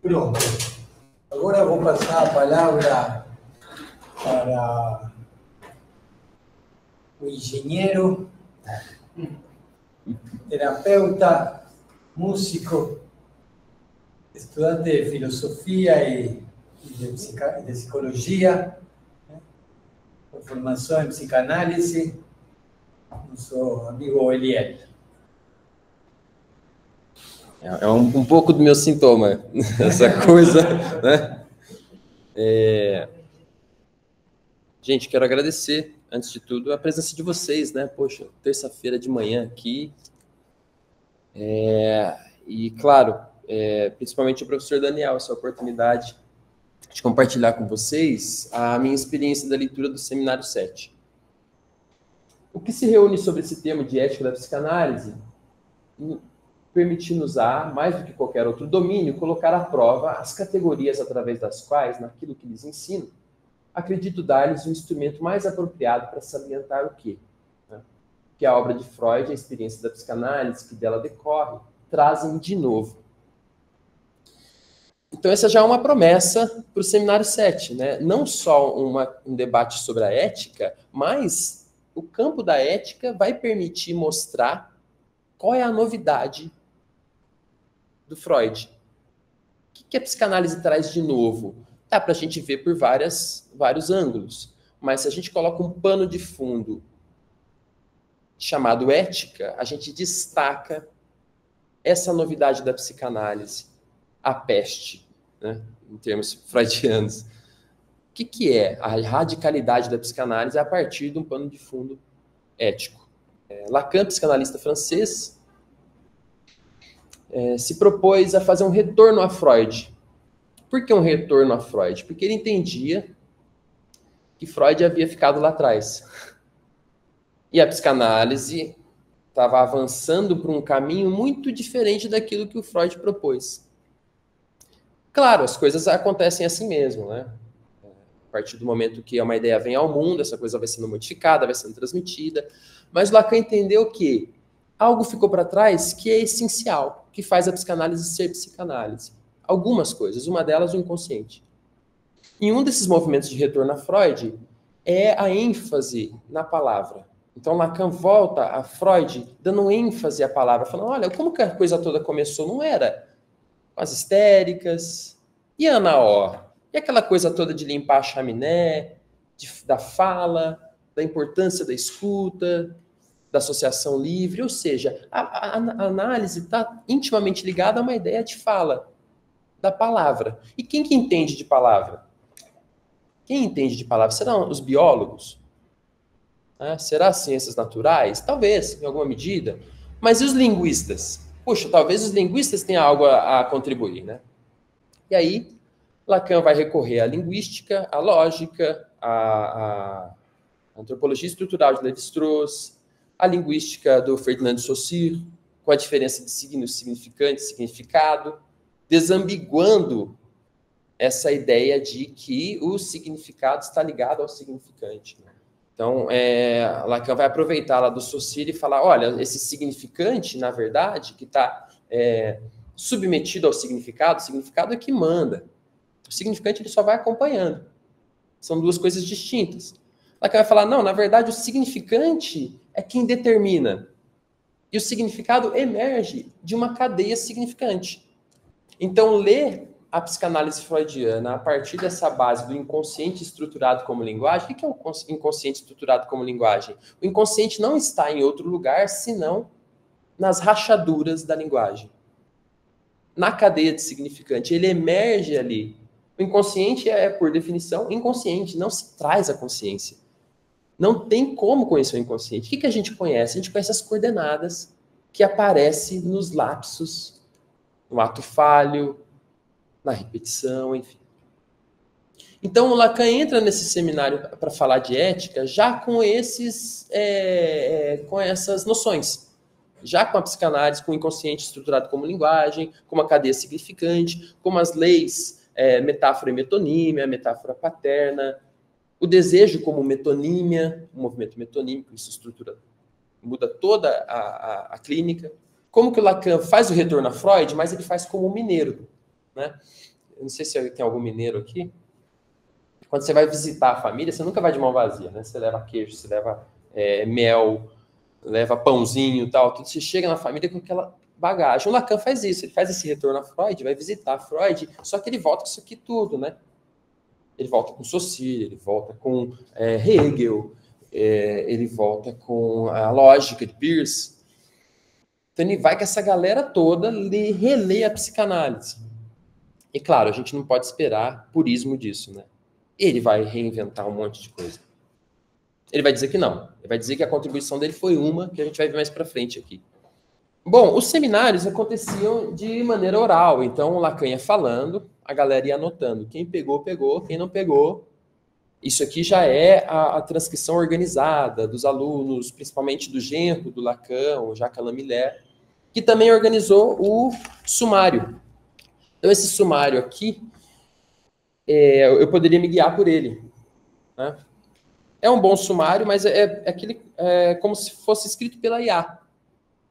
Pronto. Agora vou passar a palavra para o engenheiro, terapeuta, músico, estudante de filosofia e de psicologia, com formação em psicanálise, nosso amigo Eliel. É um pouco do meu sintoma, essa coisa, né? Gente, quero agradecer, antes de tudo, a presença de vocês, né? Poxa, terça-feira de manhã aqui. E, claro, principalmente o professor Daniel, essa oportunidade de compartilhar com vocês a minha experiência da leitura do Seminário 7. O que se reúne sobre esse tema de ética da psicanálise permite-nos, mais do que qualquer outro domínio, colocar à prova as categorias através das quais, naquilo que lhes ensino, acredito dar-lhes um instrumento mais apropriado para salientar o quê? Que a obra de Freud, a experiência da psicanálise que dela decorre, trazem de novo. Então, essa já é uma promessa para o Seminário 7, né? Não só um debate sobre a ética, mas o campo da ética vai permitir mostrar qual é a novidade do Freud. O que a psicanálise traz de novo? Dá para a gente ver por vários ângulos, mas se a gente coloca um pano de fundo chamado ética, a gente destaca essa novidade da psicanálise, a peste, né, em termos freudianos. O que é a radicalidade da psicanálise a partir de um pano de fundo ético? Lacan, psicanalista francês, se propôs a fazer um retorno a Freud. Por que um retorno a Freud? Porque ele entendia que Freud havia ficado lá atrás. E a psicanálise estava avançando por um caminho muito diferente daquilo que o Freud propôs. Claro, as coisas acontecem assim mesmo, né? A partir do momento que uma ideia vem ao mundo, essa coisa vai sendo modificada, vai sendo transmitida. Mas Lacan entendeu que algo ficou para trás que é essencial, que faz a psicanálise ser psicanálise. Algumas coisas, uma delas o inconsciente. E um desses movimentos de retorno a Freud é a ênfase na palavra. Então Lacan volta a Freud dando ênfase à palavra, falando, olha, como que a coisa toda começou? Não era com as histéricas, e Ana O? E aquela coisa toda de limpar a chaminé, da fala, da importância da escuta, da associação livre, ou seja, a análise está intimamente ligada a uma ideia de fala, da palavra. E quem que entende de palavra? Quem entende de palavra? Serão os biólogos? Será as ciências naturais? Talvez, em alguma medida. Mas e os linguistas? Puxa, talvez os linguistas tenham algo a contribuir, né? E aí, Lacan vai recorrer à linguística, à lógica, à antropologia estrutural de Lévi-Strauss, à linguística do Ferdinand de Saussure, com a diferença de signos, significante, significado, desambiguando essa ideia de que o significado está ligado ao significante. Né? Então, Lacan vai aproveitar lá do Saussure e falar, olha, esse significante, na verdade, que está submetido ao significado, o significado é que manda. O significante ele só vai acompanhando. São duas coisas distintas. Lacan vai falar, não, na verdade, o significante é quem determina. E o significado emerge de uma cadeia significante. Então, ler a psicanálise freudiana a partir dessa base do inconsciente estruturado como linguagem, o que é o inconsciente estruturado como linguagem? O inconsciente não está em outro lugar, senão nas rachaduras da linguagem. Na cadeia de significante, ele emerge ali. O inconsciente é, por definição, inconsciente, não se traz à consciência. Não tem como conhecer o inconsciente. O que a gente conhece? A gente conhece as coordenadas que aparecem nos lapsos, no ato falho, na repetição, enfim. Então, o Lacan entra nesse seminário para falar de ética já com com essas noções. Já com a psicanálise, com o inconsciente estruturado como linguagem, como a cadeia significante, como as leis, metáfora e metonímia, metáfora paterna, o desejo como metonímia, o movimento metonímico, isso estrutura, muda toda a clínica. Como que o Lacan faz o retorno a Freud, mas ele faz como um mineiro. né? Eu não sei se tem algum mineiro aqui. Quando você vai visitar a família, você nunca vai de mão vazia, né? Você leva queijo, você leva mel, leva pãozinho e tal. Tudo. Você chega na família com aquela bagagem. O Lacan faz isso, ele faz esse retorno a Freud, vai visitar Freud, só que ele volta com isso aqui tudo, né? Ele volta com Saussure, ele volta com Hegel, ele volta com a lógica de Peirce. Então ele vai com essa galera toda reler a psicanálise. E claro, a gente não pode esperar purismo disso, né? Ele vai reinventar um monte de coisa. Ele vai dizer que não. Ele vai dizer que a contribuição dele foi uma, que a gente vai ver mais para frente aqui. Bom, os seminários aconteciam de maneira oral. Então, o Lacan ia falando, a galera ia anotando. Quem pegou, pegou. Quem não pegou, isso aqui já é a transcrição organizada dos alunos, principalmente do genro do Lacan, o Jacques Alain Miller, que também organizou o sumário. Então, esse sumário aqui, eu poderia me guiar por ele, né? É um bom sumário, mas é como se fosse escrito pela IA.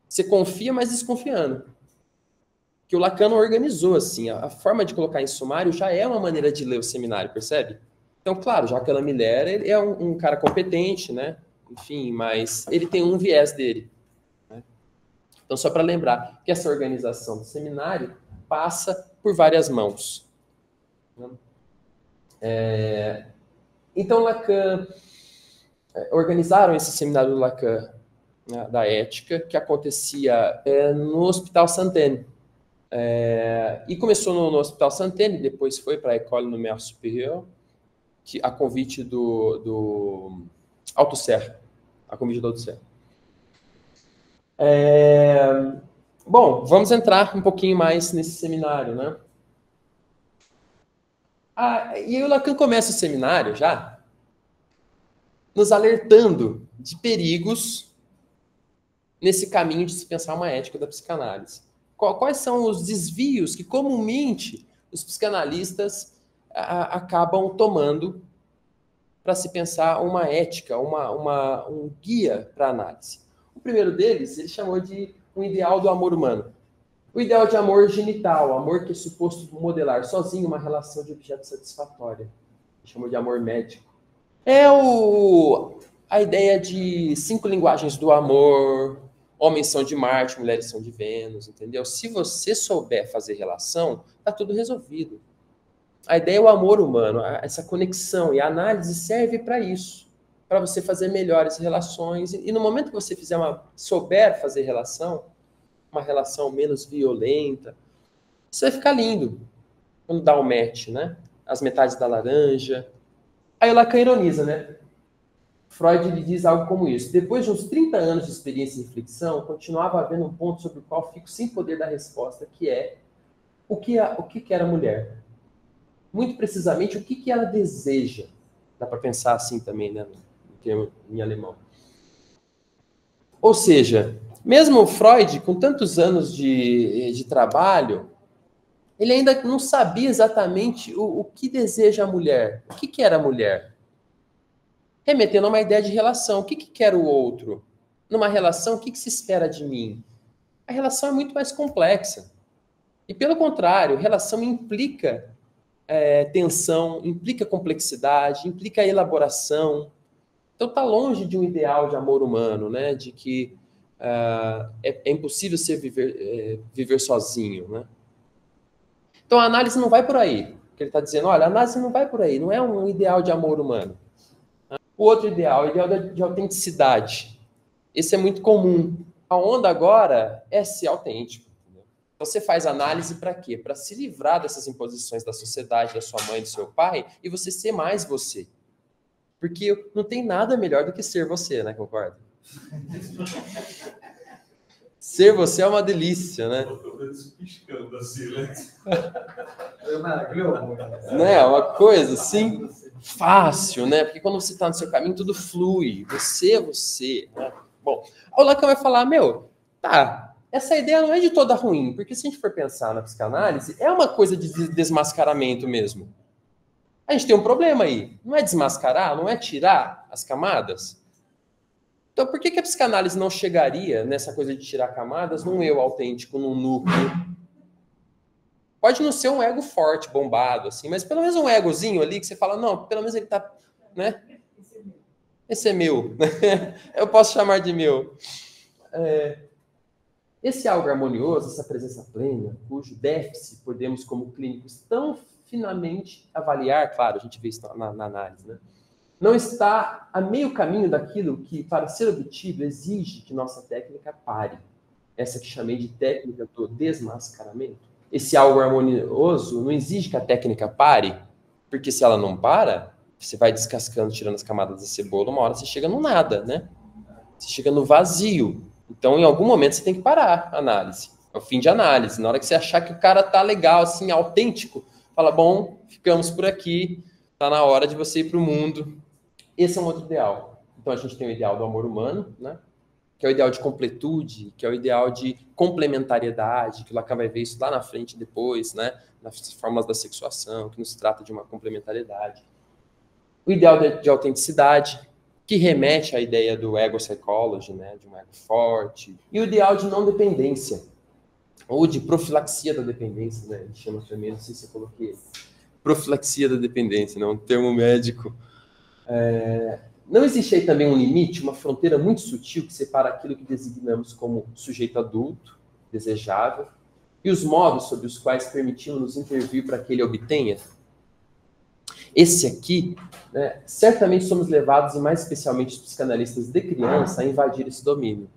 Você confia, mas desconfiando. Que o Lacan organizou assim. A forma de colocar em sumário já é uma maneira de ler o seminário, percebe? Então, claro, Jacques Alain Miller ele é um cara competente, né? Enfim, mas ele tem um viés dele, né? Então, só para lembrar que essa organização do seminário passa por várias mãos. Então, Lacan organizaram esse seminário do Lacan, né, da ética, que acontecia no Hospital Sainte-Anne. E começou no Hospital Sainte-Anne, depois foi para a École Normale Supérieure, a convite do Althusser. A convite do Althusser. Bom, vamos entrar um pouquinho mais nesse seminário, né? E aí o Lacan começa o seminário já nos alertando de perigos nesse caminho de se pensar uma ética da psicanálise. Quais são os desvios que comumente os psicanalistas acabam tomando para se pensar uma ética, um guia para análise? O primeiro deles, ele chamou de um ideal do amor humano. O ideal de amor genital, amor que é suposto modelar sozinho uma relação de objeto satisfatória. Ele chamou de amor médico. A ideia de 5 linguagens do amor, homens são de Marte, mulheres são de Vênus, entendeu? Se você souber fazer relação, tá tudo resolvido. A ideia é o amor humano, essa conexão, e a análise serve para isso, para você fazer melhores relações. E no momento que você souber fazer relação, uma relação menos violenta, você vai ficar lindo quando dá o match, né? As metades da laranja. Aí o Lacan ironiza, né? Freud lhe diz algo como isso. Depois de uns 30 anos de experiência e reflexão, continuava havendo um ponto sobre o qual fico sem poder dar resposta, que é o que era a mulher? Muito precisamente, o que ela deseja? Dá para pensar assim também, né? No termo em alemão. Ou seja, mesmo Freud, com tantos anos de trabalho, ele ainda não sabia exatamente o que deseja a mulher. O que era a mulher? Remetendo a uma ideia de relação. O que quer o outro? Numa relação, o que se espera de mim? A relação é muito mais complexa. E, pelo contrário, relação implica tensão, implica complexidade, implica elaboração. Então, está longe de um ideal de amor humano, né? De que é impossível viver sozinho, né? Então, a análise não vai por aí. Ele está dizendo, olha, a análise não vai por aí, não é um ideal de amor humano. O outro ideal, o ideal de autenticidade. Esse é muito comum. A onda agora é ser autêntico. Entendeu? Você faz análise para quê? Para se livrar dessas imposições da sociedade, da sua mãe, do seu pai, e você ser mais você. Porque não tem nada melhor do que ser você, né? Concorda? Ser você é uma delícia, né? Eu tô piscando assim, né? É uma coisa assim, fácil, né? Porque quando você está no seu caminho, tudo flui. Você é você, né? Bom, o Lacan vai falar, essa ideia não é de toda ruim, porque se a gente for pensar na psicanálise, é uma coisa de desmascaramento mesmo. A gente tem um problema aí. Não é desmascarar, não é tirar as camadas. Então, por que a psicanálise não chegaria nessa coisa de tirar camadas num eu autêntico, num núcleo? Pode não ser um ego forte, bombado, assim, mas pelo menos um egozinho ali que você fala, não, pelo menos ele tá, né? Esse é meu. Eu posso chamar de meu. Esse algo harmonioso, essa presença plena, cujo déficit podemos, como clínicos, tão finamente avaliar, claro, a gente vê isso na análise, né? Não está a meio caminho daquilo que, para ser obtido, exige que nossa técnica pare. Essa que chamei de técnica do desmascaramento. Esse algo harmonioso não exige que a técnica pare, porque se ela não para, você vai descascando, tirando as camadas da cebola, uma hora você chega no nada, né? Você chega no vazio. Então, em algum momento, você tem que parar a análise. É o fim de análise. Na hora que você achar que o cara tá legal, assim, autêntico, fala, bom, ficamos por aqui, tá na hora de você ir para o mundo. Esse é um outro ideal. Então, a gente tem o ideal do amor humano, né? Que é o ideal de completude, que é o ideal de complementariedade, que o Lacan vai ver isso lá na frente depois, né? Nas formas da sexuação, que nos trata de uma complementariedade. O ideal de autenticidade, que remete à ideia do ego psychology, né? De um ego forte. E o ideal de não dependência, ou de profilaxia da dependência, né? Ele chama também, não sei se eu coloquei, profilaxia da dependência, né? Um termo médico. Não existe aí também um limite, uma fronteira muito sutil que separa aquilo que designamos como sujeito adulto, desejável, e os modos sobre os quais permitimos intervir para que ele obtenha? Esse aqui, né, certamente somos levados, e mais especialmente os psicanalistas de criança, a invadir esse domínio.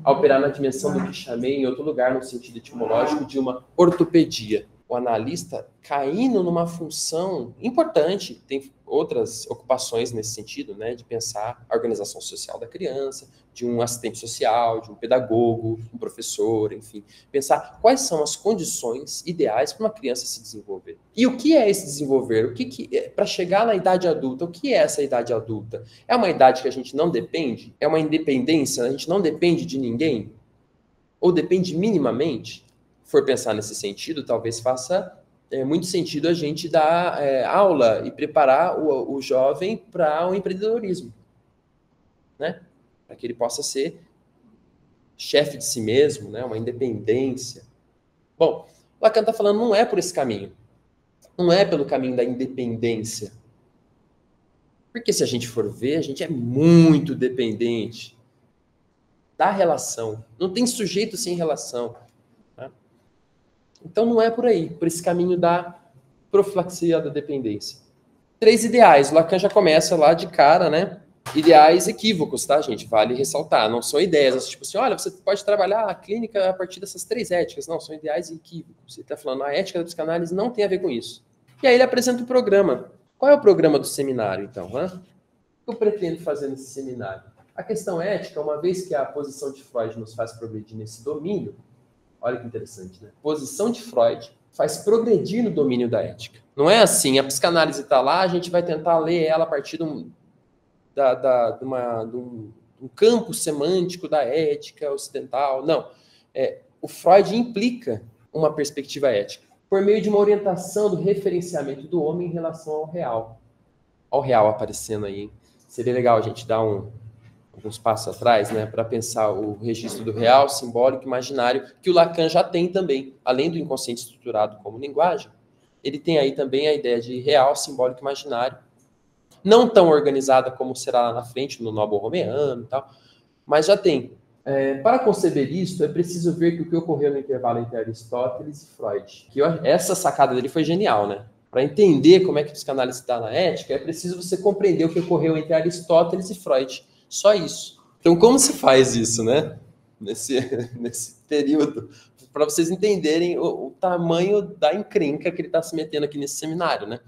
A operar na dimensão do que chamei em outro lugar, no sentido etimológico, de uma ortopedia. O analista caindo numa função importante, tem outras ocupações nesse sentido, né, de pensar a organização social da criança, de um assistente social, de um pedagogo, um professor, enfim, pensar quais são as condições ideais para uma criança se desenvolver. E o que é esse desenvolver? O que para chegar na idade adulta, o que é essa idade adulta? É uma idade que a gente não depende? É uma independência? A gente não depende de ninguém? Ou depende minimamente? For pensar nesse sentido, talvez faça muito sentido a gente dar aula e preparar o jovem para o empreendedorismo, né? Para que ele possa ser chefe de si mesmo, né? Uma independência. Bom, Lacan está falando, não é por esse caminho. Não é pelo caminho da independência. Porque se a gente for ver, a gente é muito dependente da relação. Não tem sujeito sem relação. Então não é por aí, por esse caminho da profilaxia da dependência. 3 ideais, o Lacan já começa lá de cara, né? Ideais equívocos, tá, gente? Vale ressaltar, não são ideias, tipo assim, olha, você pode trabalhar a clínica a partir dessas 3 éticas. Não, são ideais equívocos. Ele está falando, a ética da psicanálise não tem a ver com isso. E aí ele apresenta o programa. Qual é o programa do seminário, então? O que eu pretendo fazer nesse seminário? A questão ética, uma vez que a posição de Freud nos faz progredir nesse domínio, olha que interessante, né? A posição de Freud faz progredir no domínio da ética. Não é assim, a psicanálise está lá, a gente vai tentar ler ela a partir de um campo semântico da ética ocidental. Não. O Freud implica uma perspectiva ética por meio de uma orientação do referenciamento do homem em relação ao real. Olha o real aparecendo aí, hein? Seria legal a gente dar alguns passos atrás, né, para pensar o registro do real, simbólico, imaginário, que o Lacan já tem também, além do inconsciente estruturado como linguagem, ele tem aí também a ideia de real, simbólico, imaginário, não tão organizada como será lá na frente, no Noble Romeano e tal, mas já tem. Para conceber isso, é preciso ver que o que ocorreu no intervalo entre Aristóteles e Freud. Essa sacada dele foi genial, né? Para entender como é que a psicanálise está na ética, é preciso você compreender o que ocorreu entre Aristóteles e Freud. Só isso. Então, como se faz isso, né? Nesse período, para vocês entenderem o tamanho da encrenca que ele está se metendo aqui nesse seminário, né?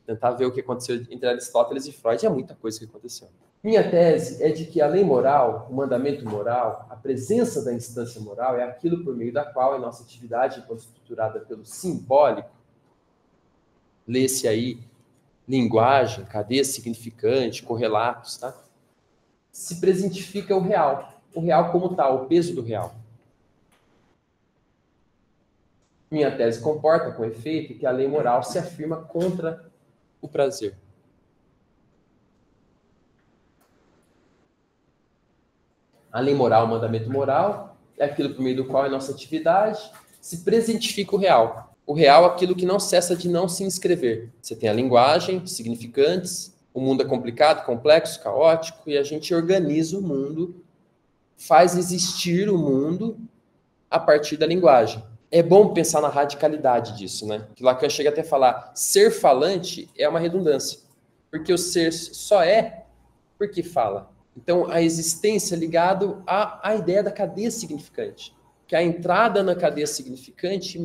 Tentar ver o que aconteceu entre Aristóteles e Freud, é muita coisa que aconteceu. Minha tese é de que a lei moral, o mandamento moral, a presença da instância moral é aquilo por meio da qual a nossa atividade, quando estruturada pelo simbólico, lê-se aí linguagem, cadeia significante, correlatos, tá? Se presentifica o real como tal, o peso do real. Minha tese comporta, com efeito, que a lei moral se afirma contra o prazer. A lei moral, o mandamento moral, é aquilo por meio do qual é nossa atividade, se presentifica o real. O real é aquilo que não cessa de não se inscrever. Você tem a linguagem, significantes, o mundo é complicado, complexo, caótico, e a gente organiza o mundo, faz existir o mundo a partir da linguagem. É bom pensar na radicalidade disso, né? Que Lacan chega até a falar, ser falante é uma redundância, porque o ser só é porque fala. Então, a existência é ligado à ideia da cadeia significante, que a entrada na cadeia significante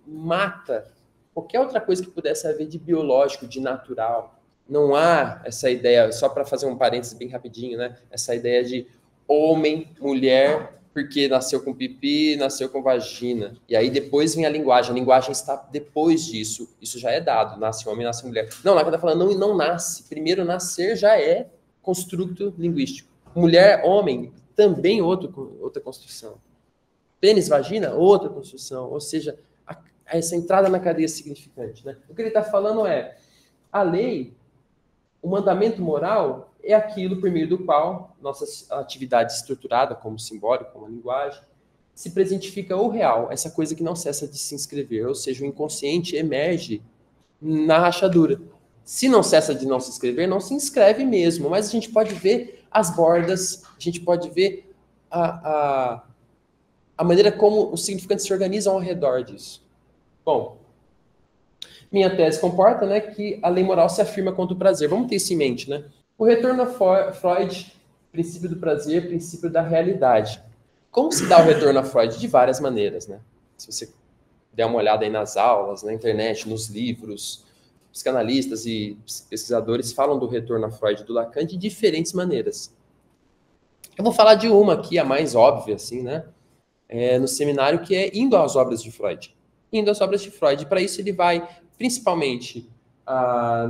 mata qualquer outra coisa que pudesse haver de biológico, de natural. Não há essa ideia, só para fazer um parênteses bem rapidinho, né? Essa ideia de homem, mulher, porque nasceu com pipi, nasceu com vagina. E aí depois vem a linguagem está depois disso. Isso já é dado, nasce homem, nasce mulher. Não, lá que está falando, não nasce. Primeiro, nascer já é construto linguístico. Mulher, homem, também outra construção. Pênis, vagina, outra construção. Ou seja, essa entrada na cadeia significante, né? O que ele está falando é, a lei, o mandamento moral é aquilo por meio do qual nossa atividade estruturada, como simbólico, como linguagem, se presentifica o real, essa coisa que não cessa de se inscrever, ou seja, o inconsciente emerge na rachadura. Se não cessa de não se inscrever, não se inscreve mesmo, mas a gente pode ver as bordas, a gente pode ver a maneira como os significantes se organizam ao redor disso. Bom, minha tese comporta, né, que a lei moral se afirma contra o prazer. Vamos ter isso em mente, né? O retorno a Freud, princípio do prazer, princípio da realidade. Como se dá o retorno a Freud? De várias maneiras, né? Se você der uma olhada aí nas aulas, na internet, nos livros, psicanalistas e pesquisadores falam do retorno a Freud do Lacan de diferentes maneiras. Eu vou falar de uma aqui, a mais óbvia, assim, né? No seminário, que é indo às obras de Freud. Indo às obras de Freud. Para isso, ele vai, principalmente,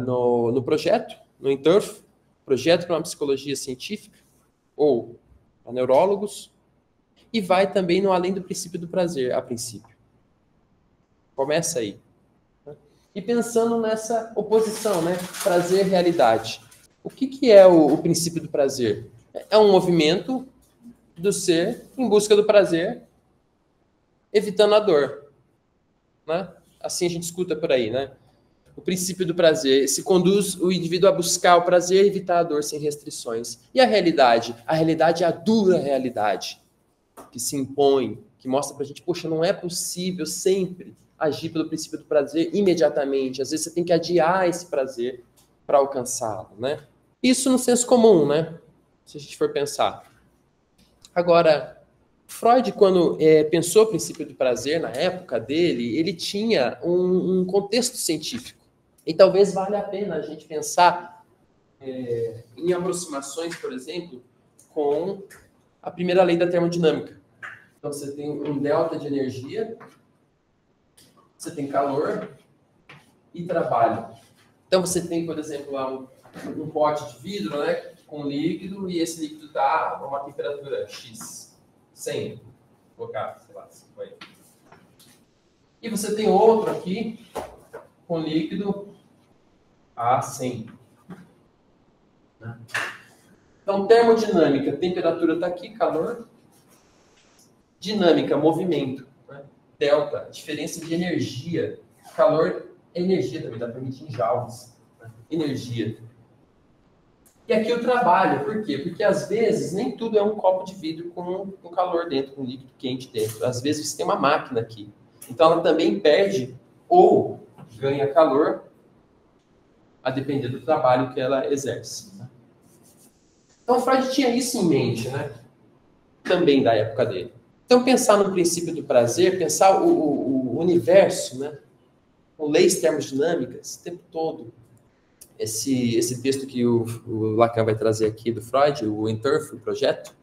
no projeto, no Interf, Projeto para uma Psicologia Científica, ou a neurólogos, e vai também no Além do Princípio do Prazer, a princípio. Começa aí. E pensando nessa oposição, né? Prazer e realidade. O que é o princípio do prazer? É um movimento do ser em busca do prazer, evitando a dor. Né? Assim a gente escuta por aí, né? O princípio do prazer se conduz o indivíduo a buscar o prazer e evitar a dor sem restrições. E a realidade? A realidade é a dura realidade que se impõe, que mostra pra gente, poxa, não é possível sempre agir pelo princípio do prazer imediatamente. Às vezes você tem que adiar esse prazer para alcançá-lo, né? Isso no senso comum, né? Se a gente for pensar. Agora, Freud, quando pensou o princípio do prazer na época dele, ele tinha um contexto científico. E talvez valha a pena a gente pensar em aproximações, por exemplo, com a primeira lei da termodinâmica. Então, você tem um delta de energia, você tem calor e trabalho. Então, você tem, por exemplo, lá um pote de vidro, né, com líquido, e esse líquido está a uma temperatura X, 100, vou colocar, sei lá, 50. E você tem outro aqui, com líquido a 100. Então, termodinâmica, temperatura está aqui, calor. Dinâmica, movimento. Né? Delta, diferença de energia. Calor é energia também, dá para medir em joules. Né? Energia. E aqui o trabalho, por quê? Porque às vezes nem tudo é um copo de vidro com calor dentro, com líquido quente dentro. Às vezes você tem uma máquina aqui. Então ela também perde ou ganha calor a depender do trabalho que ela exerce. Né? Então Freud tinha isso em mente, né? Também da época dele. Então pensar no princípio do prazer, pensar o universo, né? Com leis termodinâmicas o tempo todo. Esse texto que o Lacan vai trazer aqui do Freud, o Interf, o projeto,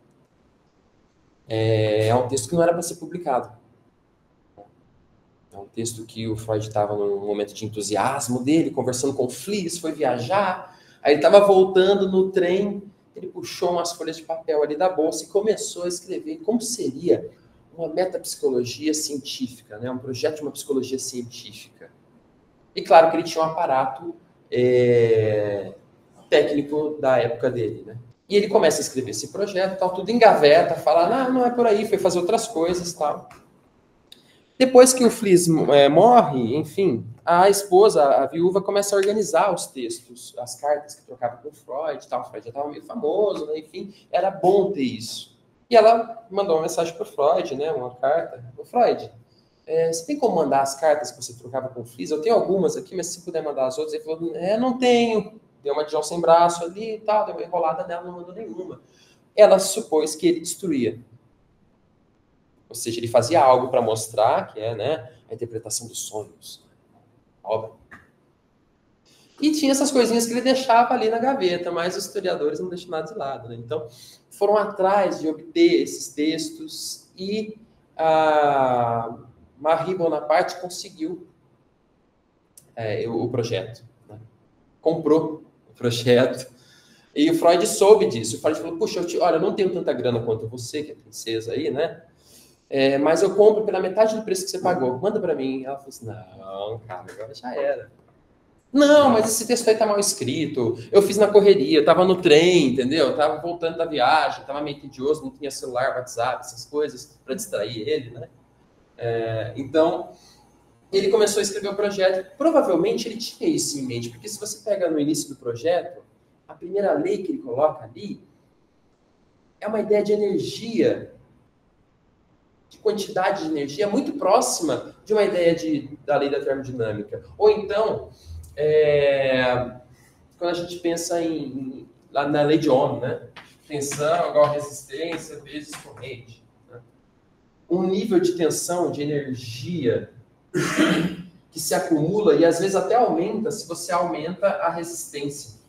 é um texto que não era para ser publicado. É um texto que o Freud estava num momento de entusiasmo dele, conversando com o Fliess, foi viajar, aí ele estava voltando no trem, ele puxou umas folhas de papel ali da bolsa e começou a escrever como seria uma metapsicologia científica, né? Um projeto de uma psicologia científica. E claro que ele tinha um aparato técnico da época dele, né? E ele começa a escrever esse projeto, tal, tudo engaveta, fala, não é por aí, foi fazer outras coisas, tal. Depois que o Fliess morre, enfim, a esposa, a viúva, começa a organizar os textos, as cartas que trocava com o Freud, tal. O Freud já estava meio famoso, né? Enfim, era bom ter isso. E ela mandou uma mensagem para o Freud, né? Uma carta. O Freud, você tem como mandar as cartas que você trocava com o Fliess? Eu tenho algumas aqui, mas se puder mandar as outras. Ele falou, não tenho. Deu uma de João sem braço ali e tal, deu uma enrolada nela, não mandou nenhuma. Ela supôs que ele destruía. Ou seja, ele fazia algo para mostrar que é, né, a interpretação dos sonhos. Óbvio. E tinha essas coisinhas que ele deixava ali na gaveta, mas os historiadores não deixam nada de lado, né? Então, foram atrás de obter esses textos e a Marie Bonaparte conseguiu o projeto. Né? Comprou o projeto. E o Freud soube disso. O Freud falou, puxa, olha, eu não tenho tanta grana quanto você, que é princesa aí, né? Mas eu compro pela metade do preço que você pagou. Manda para mim. Ela falou assim, não, cara, agora já era. Não, mas esse texto aí tá mal escrito. Eu fiz na correria, eu tava no trem, entendeu? Eu tava voltando da viagem, tava meio tedioso, não tinha celular, WhatsApp, essas coisas, para distrair ele, né? Então, ele começou a escrever o projeto. Provavelmente ele tinha isso em mente, porque se você pega no início do projeto, a primeira lei que ele coloca ali é uma ideia de energia, de quantidade de energia muito próxima de uma ideia da lei da termodinâmica. Ou então, quando a gente pensa lá na lei de Ohm, né? Tensão igual a resistência vezes corrente. Né? Um nível de tensão, de energia que se acumula e às vezes até aumenta se você aumenta a resistência.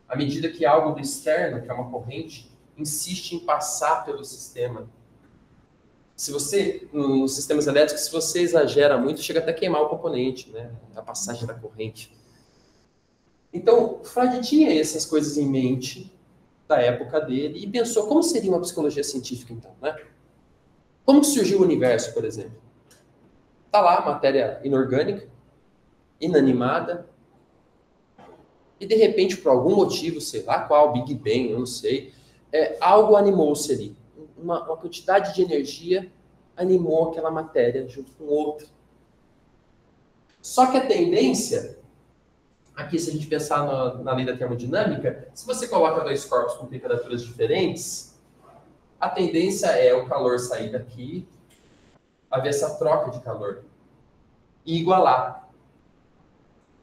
À medida que algo do externo, que é uma corrente, insiste em passar pelo sistema. Se você, nos sistemas elétricos, se você exagera muito, chega até a queimar o componente, né? A passagem da corrente. Então, Freud tinha essas coisas em mente da época dele e pensou como seria uma psicologia científica, então, né? Como surgiu o universo, por exemplo? Está lá a matéria inorgânica, inanimada, e de repente, por algum motivo, sei lá qual, Big Bang, eu não sei, algo animou-se ali. Uma quantidade de energia animou aquela matéria junto com outra. Só que a tendência, aqui se a gente pensar na lei da termodinâmica, se você coloca dois corpos com temperaturas diferentes, a tendência é o calor sair daqui, haver essa troca de calor e igualar.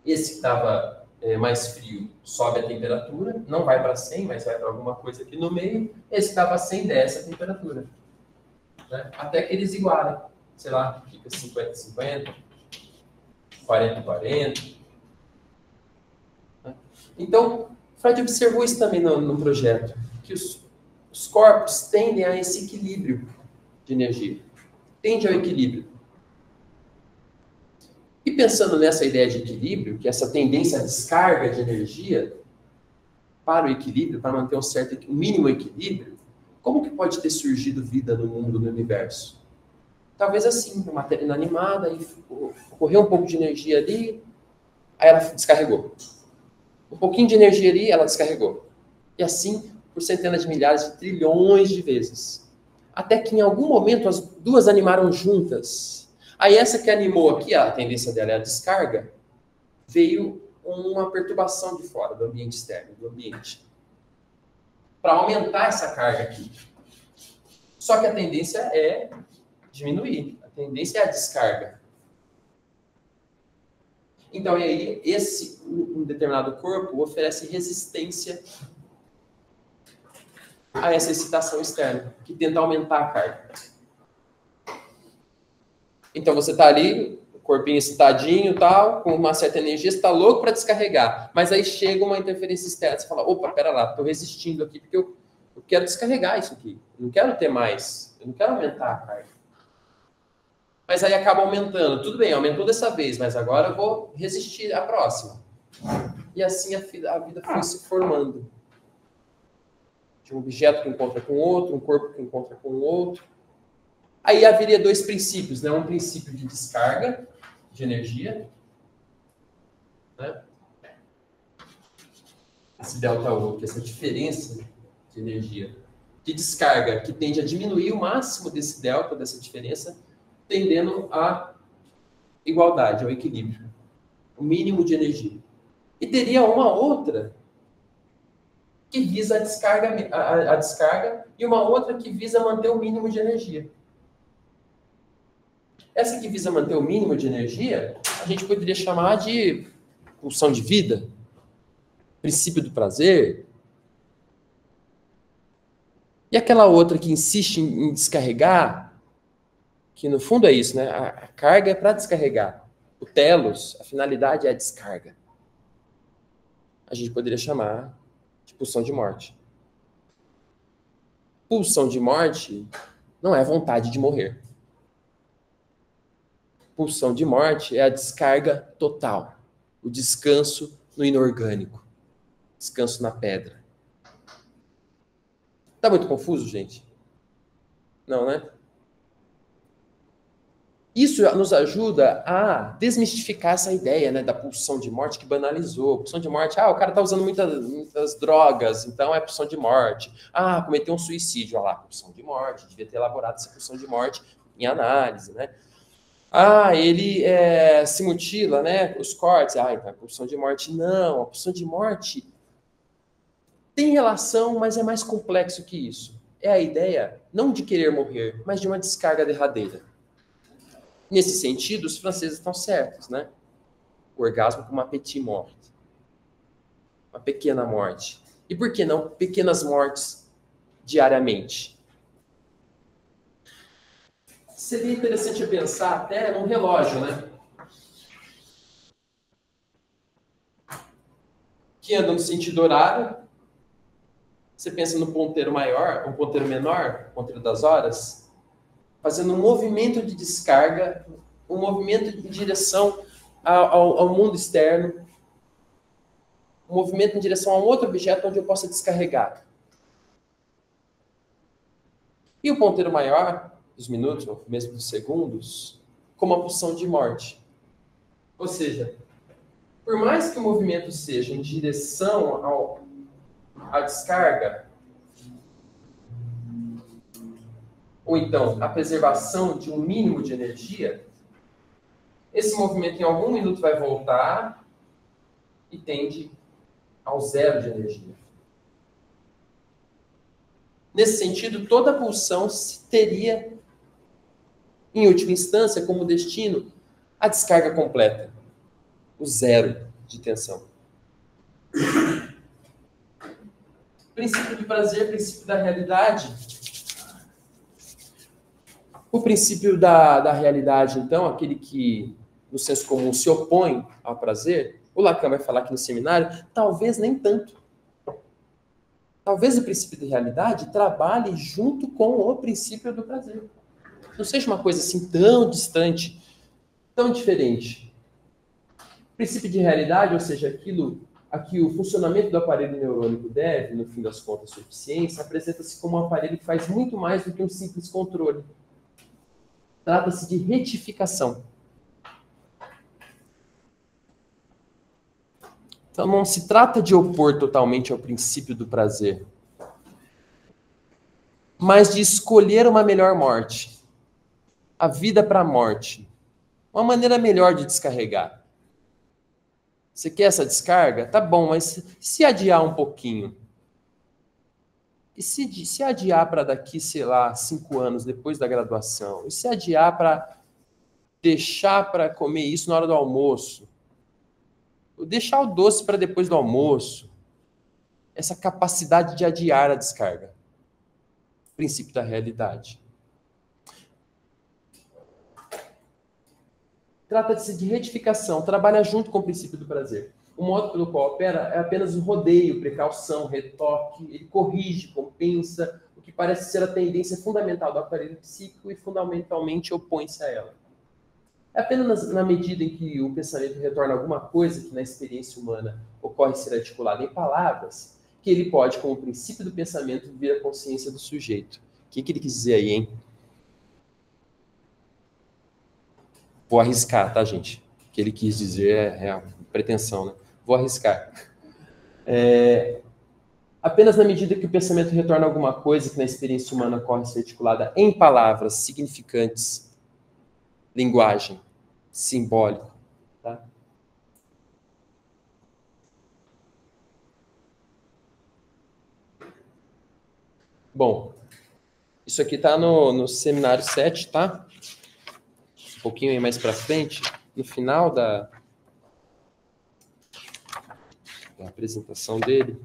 Esse que estava mais frio sobe a temperatura, não vai para 100, mas vai para alguma coisa aqui no meio. Esse que estava a 100 desce a temperatura. Né? Até que eles igualem. Sei lá, fica 50-50, 40-40. Né? Então, Freud observou isso também no projeto, que os corpos tendem a esse equilíbrio de energia. Tende ao equilíbrio. E pensando nessa ideia de equilíbrio, que essa tendência à descarga de energia para o equilíbrio, para manter um mínimo equilíbrio, como que pode ter surgido vida no mundo, no universo? Talvez assim, uma matéria inanimada, aí ocorreu um pouco de energia ali, aí ela descarregou. Um pouquinho de energia ali, ela descarregou. E assim, por centenas de milhares de trilhões de vezes. Até que em algum momento as duas animaram juntas. Aí essa que animou aqui, a tendência dela é a descarga, veio uma perturbação de fora, do ambiente externo, do ambiente. Para aumentar essa carga aqui. Só que a tendência é diminuir. A tendência é a descarga. Então, aí, um determinado corpo oferece resistência a essa excitação externa, que tenta aumentar a carga. Então, você está ali, o corpinho excitadinho e tal, com uma certa energia, você está louco para descarregar. Mas aí chega uma interferência externa, você fala, opa, pera lá, estou resistindo aqui, porque eu quero descarregar isso aqui. Eu não quero ter mais, eu não quero aumentar a carga. Mas aí acaba aumentando. Tudo bem, aumentou dessa vez, mas agora eu vou resistir à próxima. E assim a vida foi se formando. De um objeto que encontra com outro, um corpo que encontra com outro. Aí haveria dois princípios, né? Um princípio de descarga de energia, né? Esse ΔU, que é essa diferença de energia de descarga, que tende a diminuir o máximo desse delta, dessa diferença, tendendo à igualdade, ao equilíbrio, o mínimo de energia. E teria uma outra que visa a descarga e uma outra que visa manter o mínimo de energia. Essa que visa manter o mínimo de energia, a gente poderia chamar de pulsão de vida, princípio do prazer. E aquela outra que insiste em descarregar, que no fundo é isso, né? A carga é para descarregar. O telos, a finalidade é a descarga. A gente poderia chamar de pulsão de morte. Pulsão de morte não é vontade de morrer. Pulsão de morte é a descarga total, o descanso no inorgânico, descanso na pedra. Tá muito confuso, gente? Não, né? Isso nos ajuda a desmistificar essa ideia, né, da pulsão de morte que banalizou. Pulsão de morte, o cara tá usando muitas drogas, então é pulsão de morte. Cometeu um suicídio, olha lá, pulsão de morte. Devia ter elaborado essa pulsão de morte em análise, né? Ele se mutila, né, os cortes. Então é pulsão de morte. Não, a pulsão de morte tem relação, mas é mais complexo que isso. É a ideia, não de querer morrer, mas de uma descarga derradeira. Nesse sentido, os franceses estão certos, né? O orgasmo como uma petite morte. Uma pequena morte. E por que não pequenas mortes diariamente? Seria interessante pensar até num relógio, né? Que anda no sentido horário. Você pensa no ponteiro maior, um ponteiro menor, ponteiro das horas, fazendo um movimento de descarga, um movimento em direção ao mundo externo, um movimento em direção a um outro objeto onde eu possa descarregar. E o ponteiro maior, dos minutos, ou mesmo dos segundos, como uma pulsão de morte. Ou seja, por mais que o movimento seja em direção à descarga, ou então a preservação de um mínimo de energia, esse movimento em algum minuto vai voltar e tende ao zero de energia. Nesse sentido, toda pulsão teria, em última instância, como destino, a descarga completa, o zero de tensão. Princípio do prazer, princípio da realidade. O princípio da realidade, então, aquele que, no senso comum, se opõe ao prazer, o Lacan vai falar aqui no seminário, talvez nem tanto. Talvez o princípio da realidade trabalhe junto com o princípio do prazer. Não seja uma coisa assim tão distante, tão diferente. O princípio de realidade, ou seja, aquilo a que o funcionamento do aparelho neurônico deve, no fim das contas, sua eficiência, apresenta-se como um aparelho que faz muito mais do que um simples controle. Trata-se de retificação. Então, não se trata de opor totalmente ao princípio do prazer, mas de escolher uma melhor morte. A vida para a morte. Uma maneira melhor de descarregar. Você quer essa descarga? Tá bom, mas se adiar um pouquinho? E se adiar para daqui, sei lá, 5 anos depois da graduação? E se adiar para deixar para comer isso na hora do almoço? Deixar o doce para depois do almoço. Essa capacidade de adiar a descarga. Princípio da realidade. Trata-se de retificação, trabalha junto com o princípio do prazer. O modo pelo qual opera é apenas um rodeio, precaução, retoque, ele corrige, compensa, o que parece ser a tendência fundamental do aparelho psíquico e fundamentalmente opõe-se a ela. É apenas na medida em que o pensamento retorna alguma coisa que na experiência humana ocorre ser articulada em palavras, que ele pode, como princípio do pensamento, vir à consciência do sujeito. O que ele quis dizer aí, hein? Vou arriscar, tá, gente? O que ele quis dizer é pretensão, né? Vou arriscar. Apenas na medida que o pensamento retorna alguma coisa que na experiência humana ocorre ser articulada em palavras significantes, linguagem, simbólico. Tá? Bom, isso aqui está no seminário 7, tá? Um pouquinho aí mais para frente, no final da apresentação dele.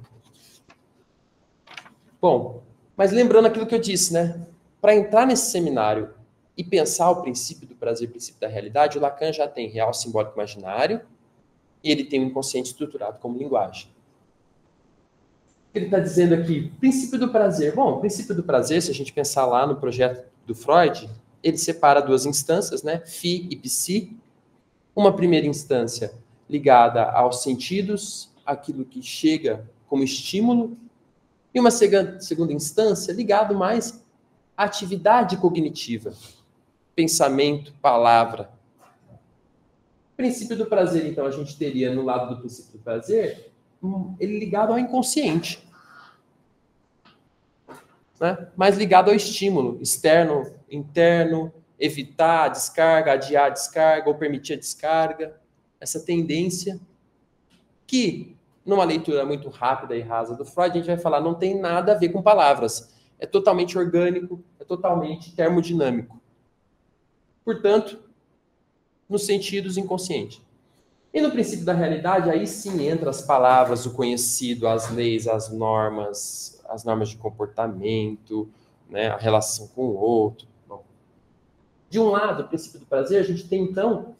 Bom, mas lembrando aquilo que eu disse, né? Para entrar nesse seminário e pensar o princípio do prazer, o princípio da realidade, o Lacan já tem real, simbólico, imaginário, e ele tem o inconsciente estruturado como linguagem. Ele está dizendo aqui, princípio do prazer. Bom, o princípio do prazer, se a gente pensar lá no projeto do Freud, ele separa duas instâncias, né? Phi e Psi. Uma primeira instância ligada aos sentidos, aquilo que chega como estímulo, e uma segunda instância ligada mais à atividade cognitiva, pensamento, palavra. O princípio do prazer, então, a gente teria no lado do princípio do prazer, ele ligado ao inconsciente, né? Mais ligado ao estímulo externo, interno, evitar a descarga, adiar a descarga ou permitir a descarga, essa tendência que, numa leitura muito rápida e rasa do Freud, a gente vai falar, não tem nada a ver com palavras, é totalmente orgânico, é totalmente termodinâmico. Portanto, nos sentidos inconscientes. E no princípio da realidade, aí sim entra as palavras, o conhecido, as leis, as normas de comportamento, né, a relação com o outro. Bom, de um lado, o princípio do prazer, a gente tem, então,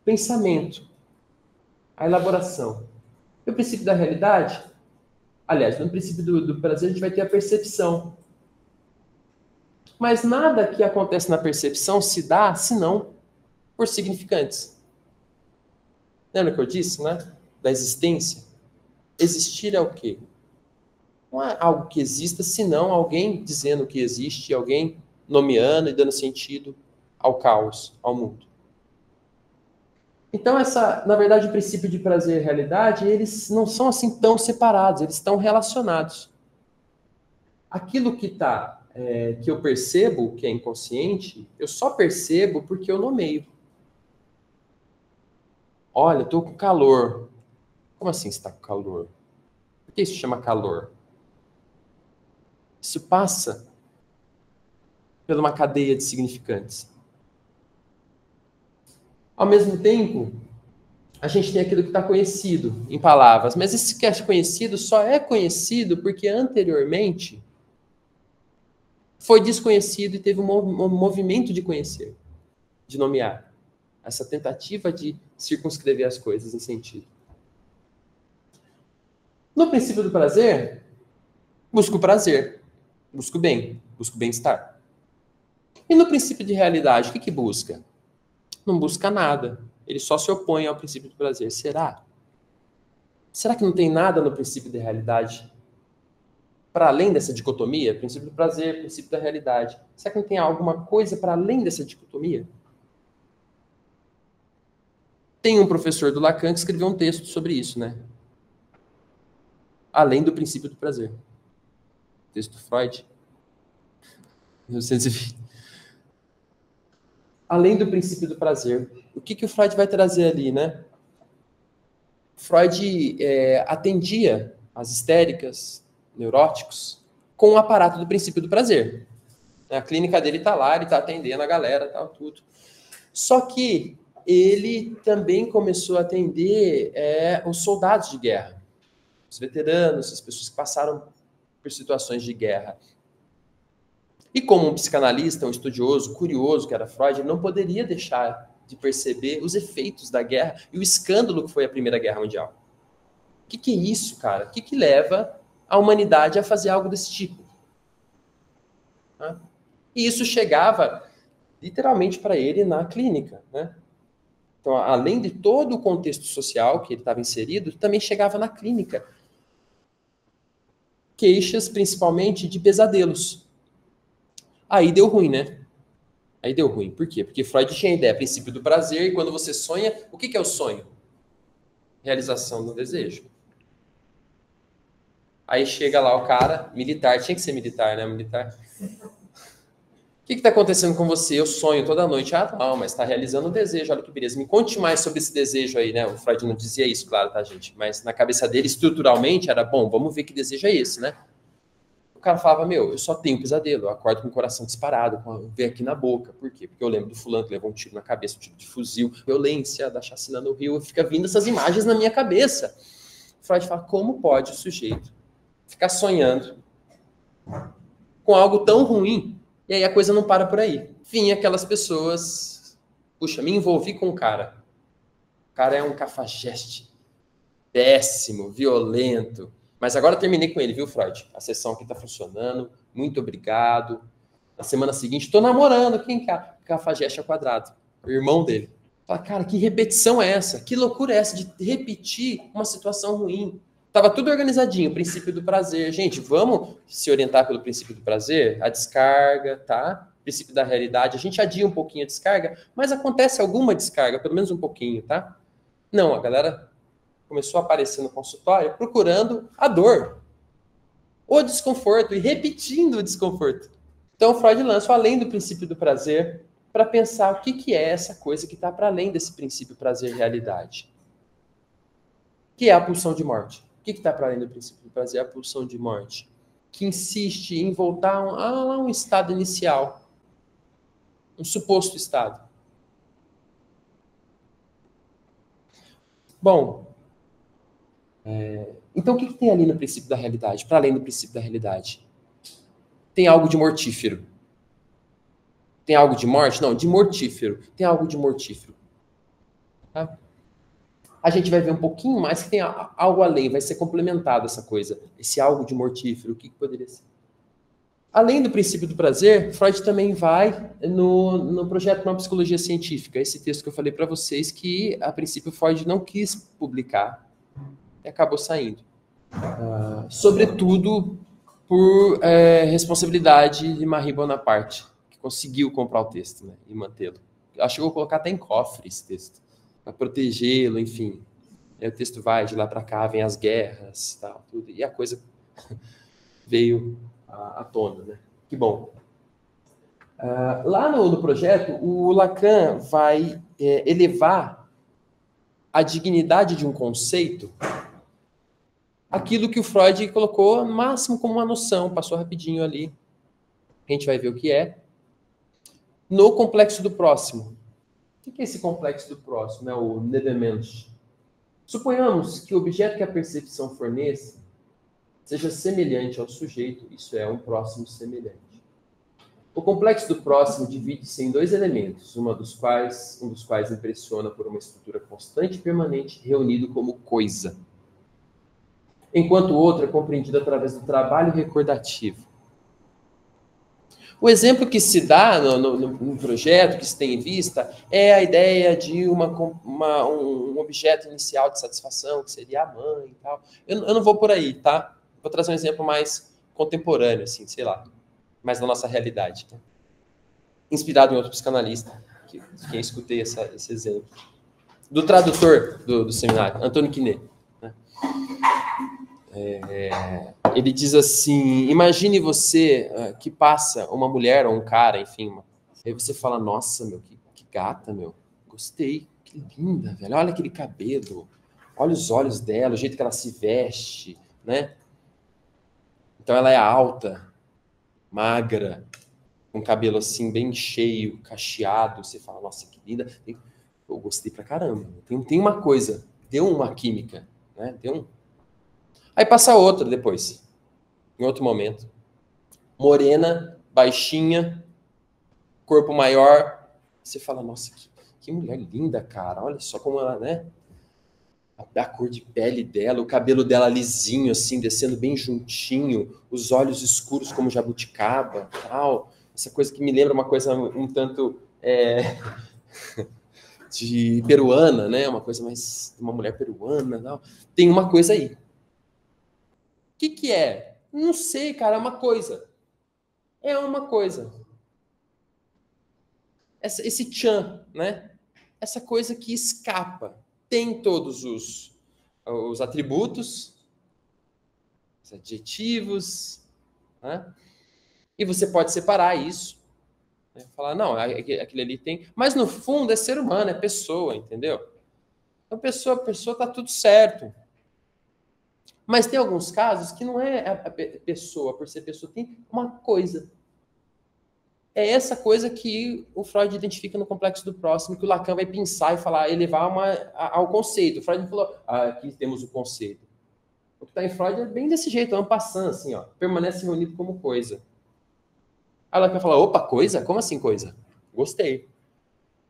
pensamento, a elaboração. E o princípio da realidade, aliás, no princípio do prazer, a gente vai ter a percepção. Mas nada que acontece na percepção se dá, senão, por significantes. Lembra que eu disse, né? Da existência? Existir é o quê? Não é algo que exista, senão alguém dizendo que existe, alguém nomeando e dando sentido ao caos, ao mundo. Então, na verdade, o princípio de prazer e realidade, eles não são assim tão separados, eles estão relacionados. Aquilo que que eu percebo, que é inconsciente, eu só percebo porque eu nomeio. Olha, eu tô com calor. Como assim você está com calor? Por que isso chama calor? Isso passa por uma cadeia de significantes. Ao mesmo tempo, a gente tem aquilo que está conhecido em palavras, mas esse que é conhecido só é conhecido porque anteriormente foi desconhecido e teve um movimento de conhecer, de nomear. Essa tentativa de circunscrever as coisas em sentido. No princípio do prazer, busco o prazer, busco o bem, busco o bem-estar. E no princípio de realidade, o que busca? Não busca nada. Ele só se opõe ao princípio do prazer. Será? Será que não tem nada no princípio da realidade? Para além dessa dicotomia, princípio do prazer, princípio da realidade. Será que não tem alguma coisa para além dessa dicotomia? Tem um professor do Lacan que escreveu um texto sobre isso, né? Além do princípio do prazer. Texto do Freud. 1920. Além do princípio do prazer. O que o Freud vai trazer ali, né? Freud atendia as histéricas, neuróticos, com o aparato do princípio do prazer. A clínica dele está lá, ele está atendendo a galera, tal, tudo. Só que ele também começou a atender os soldados de guerra, os veteranos, as pessoas que passaram por situações de guerra. E como um psicanalista, um estudioso, curioso que era Freud, ele não poderia deixar de perceber os efeitos da guerra e o escândalo que foi a Primeira Guerra Mundial. O que é isso, cara? O que leva a humanidade a fazer algo desse tipo? E isso chegava literalmente para ele na clínica, né? Então, além de todo o contexto social que ele estava inserido, também chegava na clínica. Queixas, principalmente, de pesadelos. Aí deu ruim, né? Aí deu ruim. Por quê? Porque Freud tinha a ideia, princípio do prazer, e quando você sonha, o que é o sonho? Realização do desejo. Aí chega lá o cara, militar, tinha que ser militar, né? Militar. que está acontecendo com você? Eu sonho toda noite. Ah, não, mas está realizando um desejo. Olha que beleza. Me conte mais sobre esse desejo aí, né? O Freud não dizia isso, claro, tá, gente? Mas na cabeça dele, estruturalmente, era bom, vamos ver que desejo é esse, né? O cara falava, meu, eu só tenho pesadelo. Eu acordo com o coração disparado, com o ver aqui na boca. Por quê? Porque eu lembro do fulano que levou um tiro na cabeça, um tiro de fuzil, violência, da chacina no Rio. Fica vindo essas imagens na minha cabeça. O Freud fala, como pode o sujeito ficar sonhando com algo tão ruim? E aí a coisa não para por aí. Enfim, aquelas pessoas... Puxa, me envolvi com o cara. O cara é um cafajeste. Péssimo, violento. Mas agora eu terminei com ele, viu, Freud? A sessão aqui tá funcionando. Muito obrigado. Na semana seguinte, tô namorando. Quem que é? Cafajeste ao quadrado. O irmão dele. Fala, cara, que repetição é essa? Que loucura é essa de repetir uma situação ruim? Tava tudo organizadinho, o princípio do prazer. Gente, vamos se orientar pelo princípio do prazer? A descarga, tá? Princípio da realidade. A gente adia um pouquinho a descarga, mas acontece alguma descarga, pelo menos um pouquinho, tá? Não, a galera começou a aparecer no consultório procurando a dor, o desconforto e repetindo o desconforto. Então, Freud lança além do princípio do prazer para pensar o que é essa coisa que está para além desse princípio prazer-realidade. Que é a pulsão de morte. O que está para além do princípio do prazer? A pulsão de morte. Que insiste em voltar a um estado inicial. Um suposto estado. Bom, então o que tem ali no princípio da realidade? Para além do princípio da realidade? Tem algo de mortífero. Tem algo de morte? Não, de mortífero. Tem algo de mortífero. Tá? A gente vai ver um pouquinho mais que tem algo além, vai ser complementado essa coisa. Esse algo de mortífero, o que poderia ser? Além do princípio do prazer, Freud também vai no projeto Nova Psicologia Científica, esse texto que eu falei para vocês, que a princípio Freud não quis publicar e acabou saindo. Sobretudo por responsabilidade de Marie Bonaparte, que conseguiu comprar o texto, né, e mantê-lo. Acho que eu vou colocar até em cofre esse texto, para protegê-lo, enfim. Aí o texto vai de lá para cá, vem as guerras, tal, tudo, e a coisa veio à tona, né? Que bom. Lá no projeto, o Lacan vai elevar a dignidade de um conceito aquilo que o Freud colocou no máximo como uma noção, passou rapidinho ali, a gente vai ver o que é, no complexo do próximo. O que é esse complexo do próximo? É o Nedemensch. Suponhamos que o objeto que a percepção forneça seja semelhante ao sujeito, isso é, um próximo semelhante. O complexo do próximo divide-se em dois elementos, um dos quais impressiona por uma estrutura constante e permanente, reunido como coisa, enquanto o outro é compreendido através do trabalho recordativo. O exemplo que se dá no projeto, que se tem em vista, é a ideia de um objeto inicial de satisfação, que seria a mãe e tal. Eu não vou por aí, tá? Vou trazer um exemplo mais contemporâneo, assim, sei lá, mais da nossa realidade. Tá? Inspirado em outro psicanalista, que eu escutei esse exemplo. Do tradutor do seminário, Antônio Quinet. Né? Ele diz assim, imagine você que passa uma mulher ou um cara, enfim, aí você fala, nossa, meu, que gata, meu, gostei, que linda, velho, olha aquele cabelo, olha os olhos dela, o jeito que ela se veste, né? Então ela é alta, magra, com cabelo assim bem cheio, cacheado, você fala, nossa, que linda, eu gostei pra caramba, tem uma coisa, deu uma química, né? Aí passa outra depois, em outro momento. Morena, baixinha, corpo maior. Você fala, nossa, que mulher linda, cara. Olha só como ela, né? A cor de pele dela, o cabelo dela lisinho, assim, descendo bem juntinho, os olhos escuros como jabuticaba, tal. Essa coisa que me lembra uma coisa um tanto de peruana, né? Uma coisa mais... uma mulher peruana, tal. Tem uma coisa aí. O que é? Não sei, cara, é uma coisa. É uma coisa. Esse tchan, né? Essa coisa que escapa. Tem todos os atributos, os adjetivos, né? E você pode separar isso Falar, não, aquele ali tem... Mas no fundo é ser humano, é pessoa, entendeu? Então, pessoa tá tudo certo. Mas tem alguns casos que não é a pessoa, por ser pessoa, tem uma coisa. É essa coisa que o Freud identifica no complexo do próximo, que o Lacan vai pensar e falar, elevar ao conceito. O Freud falou, aqui temos o conceito. O que está em Freud é bem desse jeito, é um passant, assim, ó, permanece reunido como coisa. Aí o Lacan fala, opa, coisa? Como assim coisa? Gostei.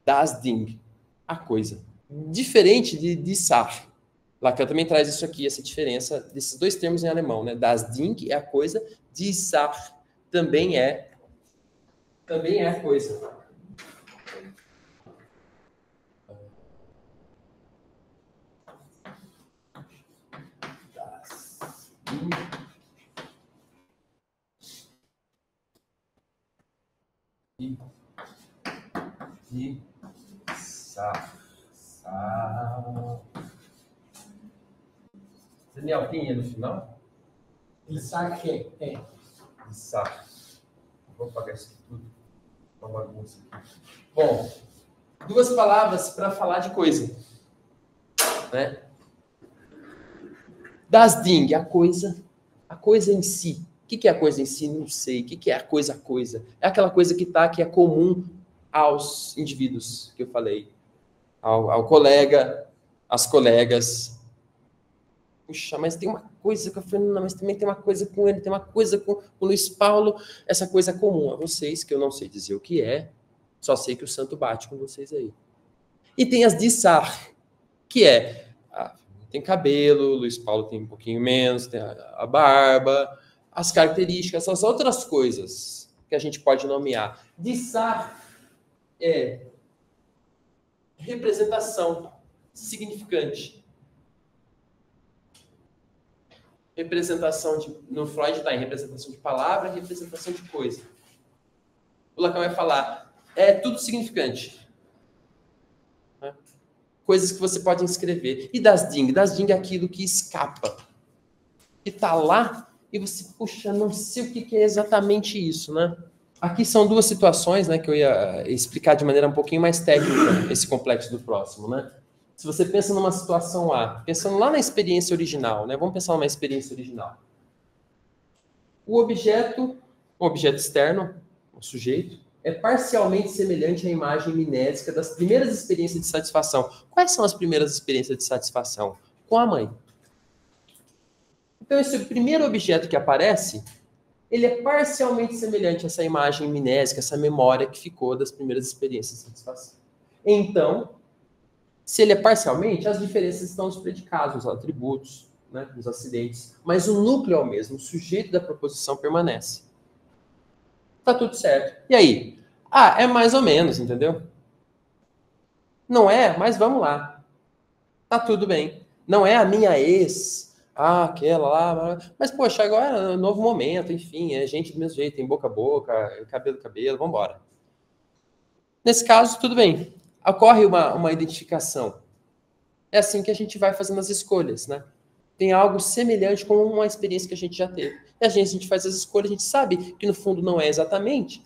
Das Ding, a coisa. Diferente de Sache. Lacan também traz isso aqui, essa diferença desses dois termos em alemão, né? Das Ding é a coisa, die Sache também é a coisa. Die Sache. Daniel, tem E no final? Die Sache é. Die Sache. Vou apagar isso aqui tudo. Uma bagunça aqui. Bom, duas palavras para falar de coisa. Né? Das Ding, a coisa em si. O que é a coisa em si? Não sei. O que é a coisa? É aquela coisa que é comum aos indivíduos que eu falei. Ao colega, às colegas. Puxa, mas tem uma coisa com a Fernanda, mas também tem uma coisa com ele, tem uma coisa com o Luiz Paulo, essa coisa comum a vocês, que eu não sei dizer o que é, só sei que o santo bate com vocês aí. E tem as de Sartre, que é, tem cabelo, o Luiz Paulo tem um pouquinho menos, tem a barba, as características, as outras coisas que a gente pode nomear. De Sartre é representação significante. Representação no Freud está em representação de palavra, representação de coisa. O Lacan vai falar, é tudo significante. Né? Coisas que você pode inscrever. E das Ding é aquilo que escapa. Que está lá e você, puxa, não sei o que é exatamente isso, né? Aqui são duas situações, né, que eu ia explicar de maneira um pouquinho mais técnica esse complexo do próximo, né? Se você pensa numa situação A, pensando lá na experiência original, né? Vamos pensar numa experiência original. O objeto externo, o sujeito, é parcialmente semelhante à imagem minésica das primeiras experiências de satisfação. Quais são as primeiras experiências de satisfação? Com a mãe. Então, esse primeiro objeto que aparece, ele é parcialmente semelhante a essa imagem minésica, essa memória que ficou das primeiras experiências de satisfação. Então, se ele é parcialmente, as diferenças estão nos predicados, nos atributos, né, nos acidentes. Mas o núcleo é o mesmo, o sujeito da proposição permanece. Tá tudo certo. E aí? É mais ou menos, entendeu? Não é, mas vamos lá. Tá tudo bem. Não é a minha ex, aquela lá. Mas, poxa, agora é um novo momento, enfim, é gente do mesmo jeito, tem boca a boca, cabelo a cabelo, vamos embora. Nesse caso, tudo bem. Ocorre uma identificação. É assim que a gente vai fazendo as escolhas, né? Tem algo semelhante com uma experiência que a gente já teve. E a gente faz as escolhas, a gente sabe que no fundo não é exatamente,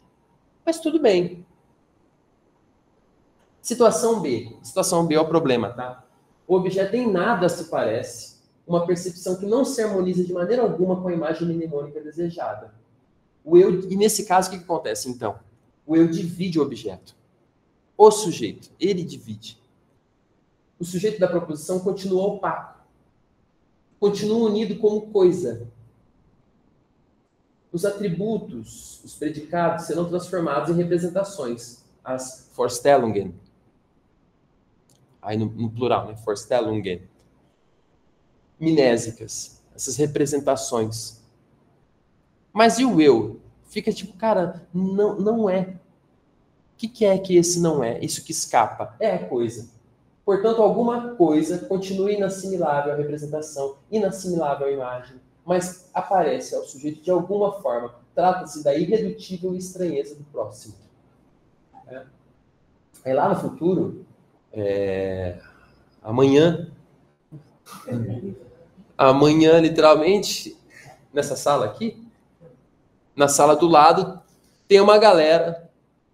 mas tudo bem. Situação B. Situação B é o problema, tá? O objeto em nada se parece, uma percepção que não se harmoniza de maneira alguma com a imagem mnemônica desejada. E nesse caso, o que acontece, então? O eu divide o objeto. O sujeito, ele divide. O sujeito da proposição continua opaco. Continua unido como coisa. Os atributos, os predicados, serão transformados em representações. As Vorstellungen. Aí no plural, né? Vorstellungen. Minésicas. Essas representações. Mas e o eu? Fica tipo, cara, não é. O que é que esse não é? Isso que escapa? É a coisa. Portanto, alguma coisa continua inassimilável à representação, inassimilável à imagem, mas aparece ao sujeito de alguma forma. Trata-se da irredutível estranheza do próximo. Aí lá no futuro, amanhã, literalmente, nessa sala aqui, na sala do lado, tem uma galera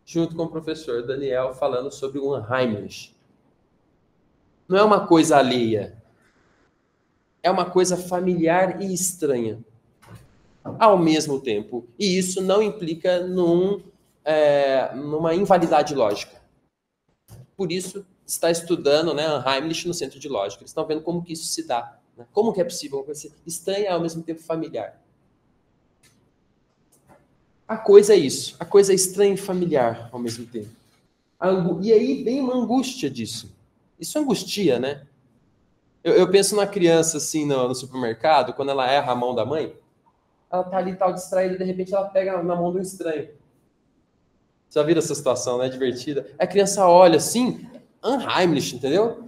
junto com o professor Daniel, falando sobre o Unheimlich. Não é uma coisa alheia, é uma coisa familiar e estranha ao mesmo tempo. E isso não implica numa invalidade lógica. Por isso, está estudando, né, Unheimlich no centro de lógica. Eles estão vendo como que isso se dá. Né? Como que é possível uma coisa estranha e ao mesmo tempo familiar. A coisa é isso. A coisa é estranha e familiar ao mesmo tempo. E aí vem uma angústia disso. Isso angustia, né? Eu penso na criança, assim, no supermercado, quando ela erra a mão da mãe, ela tá ali, tal, distraída, de repente ela pega na mão de um estranho. Já viram essa situação, né? Divertida. A criança olha assim, Unheimlich, entendeu?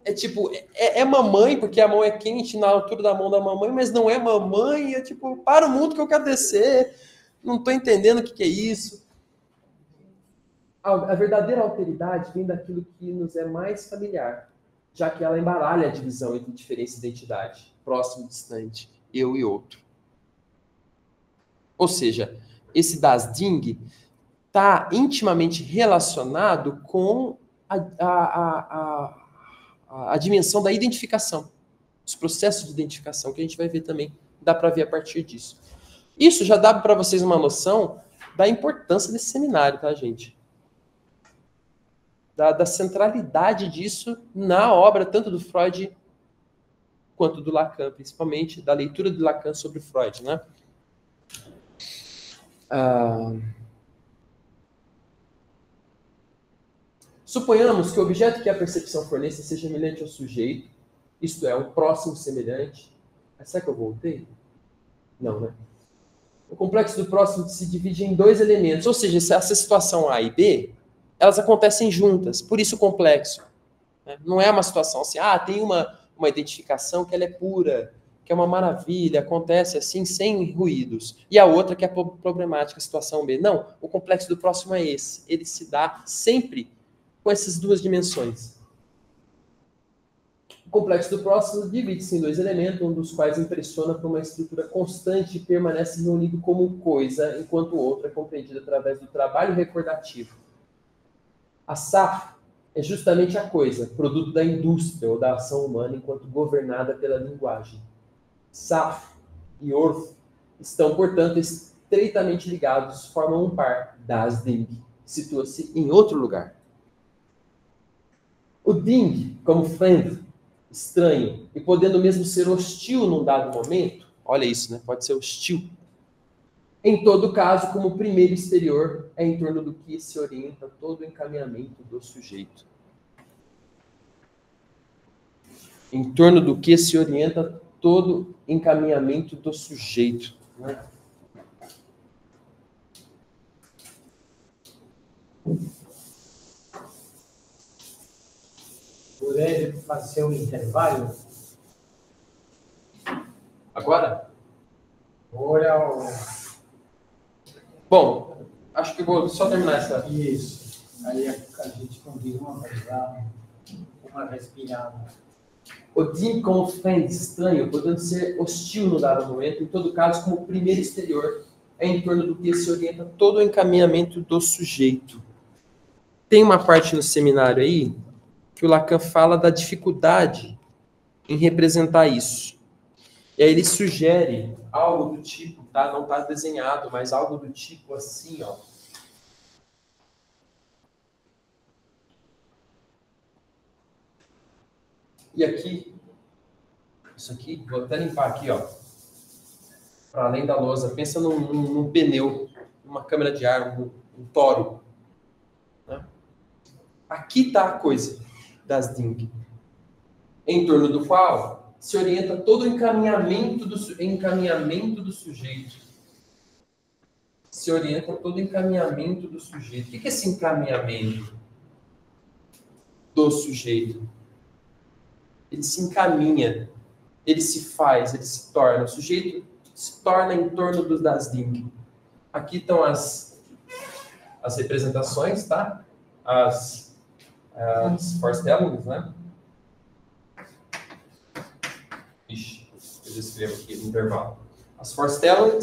É tipo, é mamãe, porque a mão é quente na altura da mão da mamãe, mas não é mamãe, é tipo, para o mundo que eu quero descer, não tô entendendo o que é isso. A verdadeira alteridade vem daquilo que nos é mais familiar, já que ela embaralha a divisão entre diferença e identidade, próximo e distante, eu e outro. Ou seja, esse Das Ding está intimamente relacionado com a dimensão da identificação, os processos de identificação, que a gente vai ver também, dá para ver a partir disso. Isso já dá para vocês uma noção da importância desse seminário, tá, gente? Da centralidade disso na obra, tanto do Freud quanto do Lacan, principalmente da leitura de Lacan sobre Freud, né? Suponhamos que o objeto que a percepção forneça seja semelhante ao sujeito, isto é, um próximo semelhante. Será que eu voltei? Não, né? O complexo do próximo se divide em dois elementos, ou seja, essa situação A e B, elas acontecem juntas, por isso o complexo. Né? Não é uma situação assim, tem uma identificação que ela é pura, que é uma maravilha, acontece assim, sem ruídos. E a outra que é problemática, a situação B. Não, o complexo do próximo é esse. Ele se dá sempre com essas duas dimensões. O complexo do próximo divide-se em dois elementos, um dos quais impressiona por uma estrutura constante e permanece reunido como coisa, enquanto o outro é compreendido através do trabalho recordativo. A SAF é justamente a coisa, produto da indústria ou da ação humana enquanto governada pela linguagem. SAF e Orff estão, portanto, estreitamente ligados, formam um par. Das Ding situa-se em outro lugar. O Ding, como friend, estranho, e podendo mesmo ser hostil num dado momento, olha isso, né? Pode ser hostil. Em todo caso, como primeiro exterior, é em torno do que se orienta todo o encaminhamento do sujeito. Em torno do que se orienta todo encaminhamento do sujeito. Né? Poder fazer um intervalo? Agora? Agora. Bom, acho que vou só terminar essa. Isso. Aí a gente continua a dar uma respirada. O Ding como friend estranho, podendo ser hostil no dado momento, em todo caso, como primeiro exterior, é em torno do que se orienta todo o encaminhamento do sujeito. Tem uma parte no seminário aí que o Lacan fala da dificuldade em representar isso. E aí ele sugere algo do tipo, tá? Não está desenhado, mas algo do tipo assim, ó. E aqui, isso aqui, vou até limpar aqui, ó. Para além da lousa, pensa num pneu, numa câmara de ar, um toro. Né? Aqui está a coisa das Ding, em torno do qual se orienta todo o encaminhamento do sujeito. Se orienta todo o encaminhamento do sujeito. O que é esse encaminhamento do sujeito? Ele se encaminha, ele se faz, ele se torna. O sujeito se torna em torno das Ding. Aqui estão as representações, tá? As Vorstellungen, né? Ixi, eu escrevo aqui no intervalo. As Vorstellungen,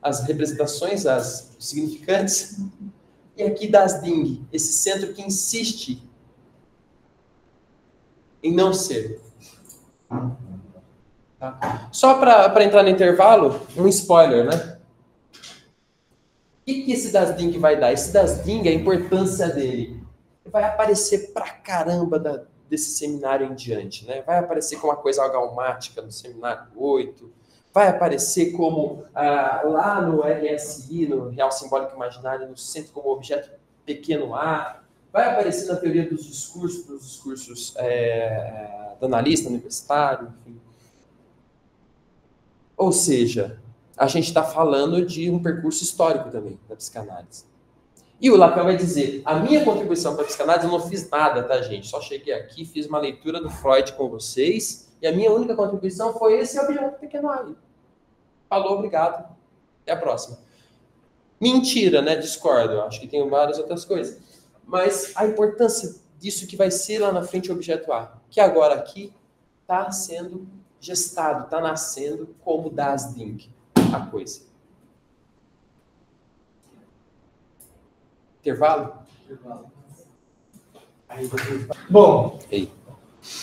as representações, os significantes, E aqui das Ding, esse centro que insiste em não ser. Tá? Só para entrar no intervalo, um spoiler, né? O que esse das Ding vai dar? Esse das Ding, a importância dele, vai aparecer pra caramba desse seminário em diante, né? Vai aparecer como uma coisa algaumática no seminário 8, vai aparecer como lá no RSI, no Real Simbólico Imaginário, no centro como objeto pequeno a, vai aparecer na teoria dos discursos do analista universitário, enfim. Ou seja, a gente está falando de um percurso histórico também da psicanálise. E o Lacan vai dizer, a minha contribuição para a psicanálise, eu não fiz nada, tá, gente? Só cheguei aqui, fiz uma leitura do Freud com vocês, e a minha única contribuição foi esse objeto pequeno a. Falou, obrigado. Até a próxima. Mentira, né? Discordo. Acho que tem várias outras coisas. Mas a importância disso que vai ser lá na frente o objeto A, que agora aqui está sendo gestado, está nascendo como das Ding, a coisa. Intervalo? Bom, Ei.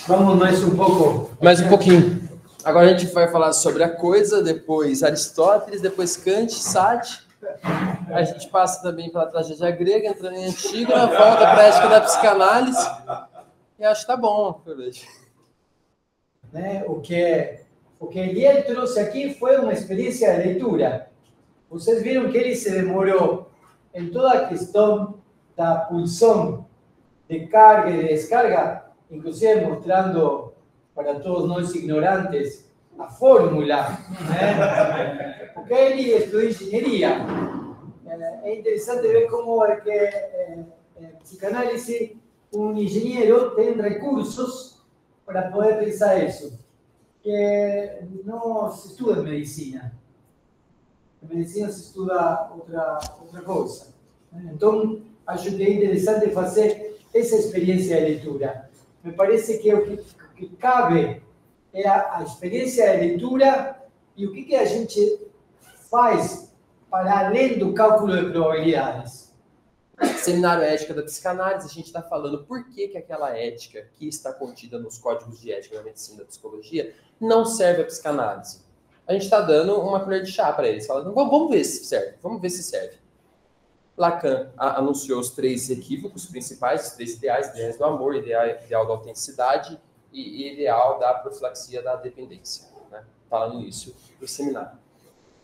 vamos mais um pouco. Mais um pouquinho. Agora a gente vai falar sobre a coisa, depois Aristóteles, depois Kant, Sartre. A gente passa também pela tragédia grega, entrando em Antígona, volta para a ética da psicanálise. E acho que tá bom, Felipe. Né? O que Eliel trouxe aqui foi uma experiência de leitura. Vocês viram que ele se demorou em toda a questão da pulsão de carga e de descarga, inclusive mostrando para todos nós ignorantes a fórmula, né? Porque ele estudou engenharia. É interessante ver como é que psicanálise, um engenheiro tem recursos para poder pensar isso, que não se estuda em medicina. Em medicina se estuda outra coisa. Então, acho que é interessante fazer essa experiência de leitura. Me parece que o que cabe é a experiência de leitura e o que a gente faz para além do cálculo de probabilidades. Seminário Ética da Psicanálise, a gente está falando por que aquela ética que está contida nos códigos de ética da medicina e da psicologia não serve à psicanálise. A gente está dando uma colher de chá para eles, falando, vamos ver se serve, vamos ver se serve. Lacan anunciou os 3 equívocos principais, os 3 ideais do amor, ideal da autenticidade e ideal da profilaxia da dependência, né? Falando no início do seminário.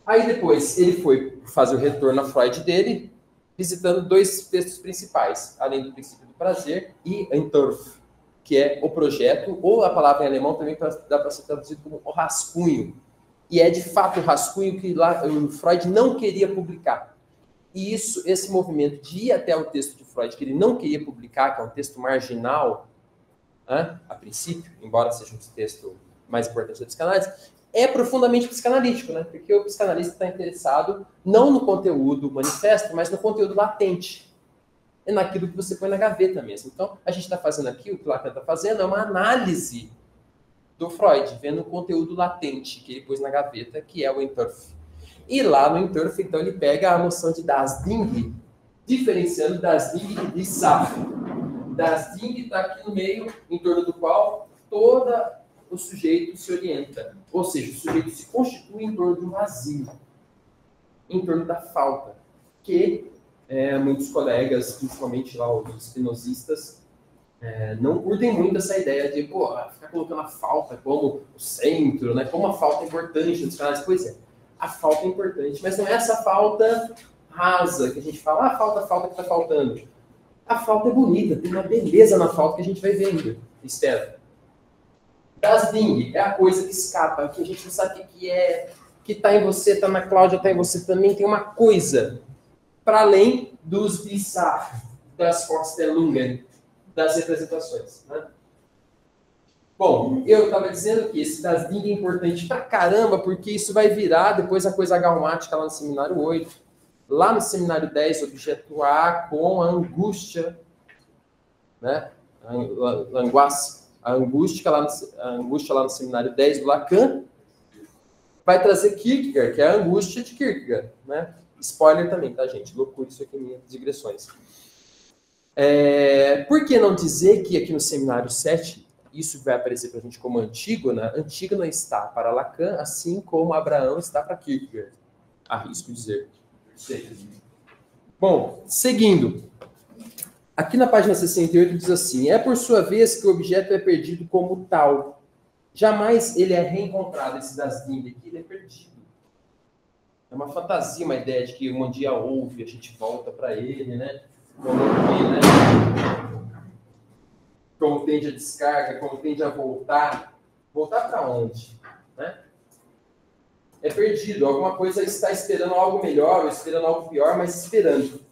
Aí depois ele foi fazer o retorno a Freud dele, visitando 2 textos principais, além do princípio do prazer e Entwurf, que é o projeto, ou a palavra em alemão também dá para ser traduzido como o rascunho. E é de fato o rascunho que o Freud não queria publicar. E esse movimento de ir até o texto de Freud, que ele não queria publicar, que é um texto marginal, né, a princípio, embora seja um texto mais importante da psicanálise, é profundamente psicanalítico, né? Porque o psicanalista está interessado não no conteúdo manifesto, mas no conteúdo latente. É naquilo que você põe na gaveta mesmo. Então, a gente está fazendo aqui, o que o Lacan está fazendo é uma análise do Freud, vendo o conteúdo latente que ele pôs na gaveta, que é o Entwurf. E lá no Entwurf, então, ele pega a noção de das Ding, diferenciando das Ding de Safo. Das Ding está aqui no meio, em torno do qual toda o sujeito se orienta. Ou seja, o sujeito se constitui em torno de um vazio, em torno da falta, que muitos colegas, principalmente lá os espinosistas, não curtem muito essa ideia de ficar colocando a falta como o centro, né? Como a falta é importante nos canais. Pois é, a falta é importante, mas não é essa falta rasa que a gente fala, falta que está faltando. A falta é bonita, tem uma beleza na falta que a gente vai vendo, espera. Das Ding é a coisa que escapa, que a gente não sabe o que é, que está em você, está na Cláudia, está em você também. Tem uma coisa para além dos bizarros, das Vorstellungen, das representações. Né? Bom, eu estava dizendo que esse das Ding é importante pra caramba, porque isso vai virar depois a coisa agaumática lá no seminário 8. Lá no seminário 10, objeto A com a angústia, né? A angústia lá no seminário 10 do Lacan vai trazer Kierkegaard, que é a angústia de Kierkegaard, né? Spoiler também, tá, gente? Loucura isso aqui, minhas digressões. Por que não dizer que aqui no seminário 7, isso vai aparecer para a gente como Antígona? Antígona está para Lacan, assim como Abraão está para Kierkegaard. Arrisco dizer. Bom, seguindo. Aqui na página 68 diz assim: é por sua vez que o objeto é perdido como tal. Jamais ele é reencontrado. Esse das Ding aqui, ele é perdido. É uma fantasia, uma ideia de que um dia houve, a gente volta para ele, né? Como tende a descarga, como tende a voltar. Voltar para onde? Né? É perdido. Alguma coisa está esperando algo melhor, ou esperando algo pior, mas esperando.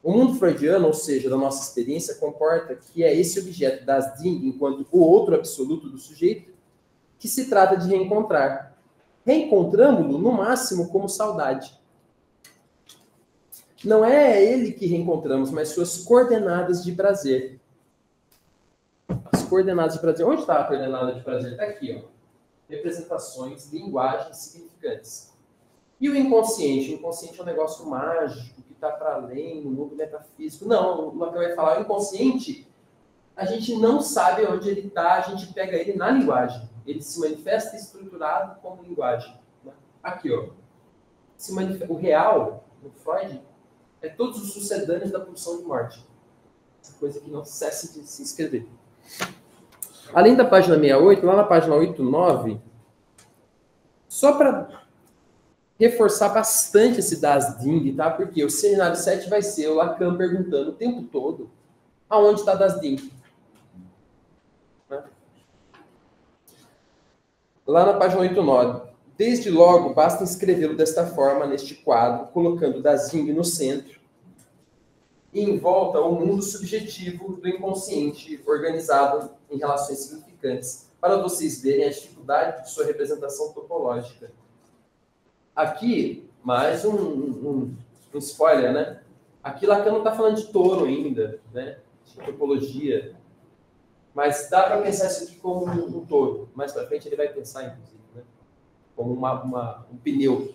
O mundo freudiano, ou seja, da nossa experiência, comporta que é esse objeto das Ding, enquanto o outro absoluto do sujeito, que se trata de reencontrar. Reencontramos-lo, no máximo, como saudade. Não é ele que reencontramos, mas suas coordenadas de prazer. As coordenadas de prazer. Onde está a coordenada de prazer? Está aqui, ó. Representações, linguagens significantes. E o inconsciente? O inconsciente é um negócio mágico, que está para além, no mundo metafísico. Não, o Lacan vai falar, o inconsciente, a gente não sabe onde ele está, a gente pega ele na linguagem. Ele se manifesta estruturado como linguagem. Aqui, ó. O real, no Freud, é todos os sucedâneos da pulsão de morte. Essa coisa que não cessa de se escrever. Além da página 68, lá na página 89, só para reforçar bastante esse das Ding, tá? Porque o seminário 7 vai ser o Lacan perguntando o tempo todo aonde está das Ding. Né? Lá na página 89. Desde logo, basta escrevê-lo desta forma, neste quadro, colocando das Ding no centro, e em volta o mundo subjetivo do inconsciente, organizado em relações significantes, para vocês verem a dificuldade de sua representação topológica. Aqui, mais um spoiler, né? Aqui Lacan não está falando de touro ainda, né? De topologia. Mas dá para pensar isso aqui como um touro. Mais para frente ele vai pensar, inclusive, né? Como um pneu.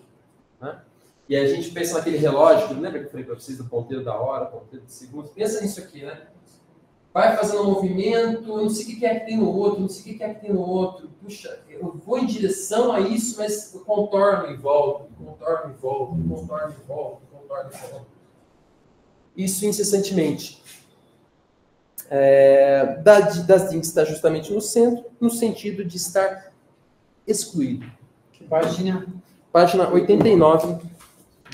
Né? E aí a gente pensa naquele relógio, lembra que eu falei para vocês do ponteiro da hora, ponteiro de segundos? Pensa nisso aqui, né? Vai fazendo um movimento, não sei o que é que tem no outro, não sei o que é que tem no outro. Puxa, eu vou em direção a isso, mas eu contorno e volto, contorno e volto, contorno e volto, contorno e volto. Isso incessantemente. Das Ding está justamente no centro, no sentido de estar excluído. Que página? Página 89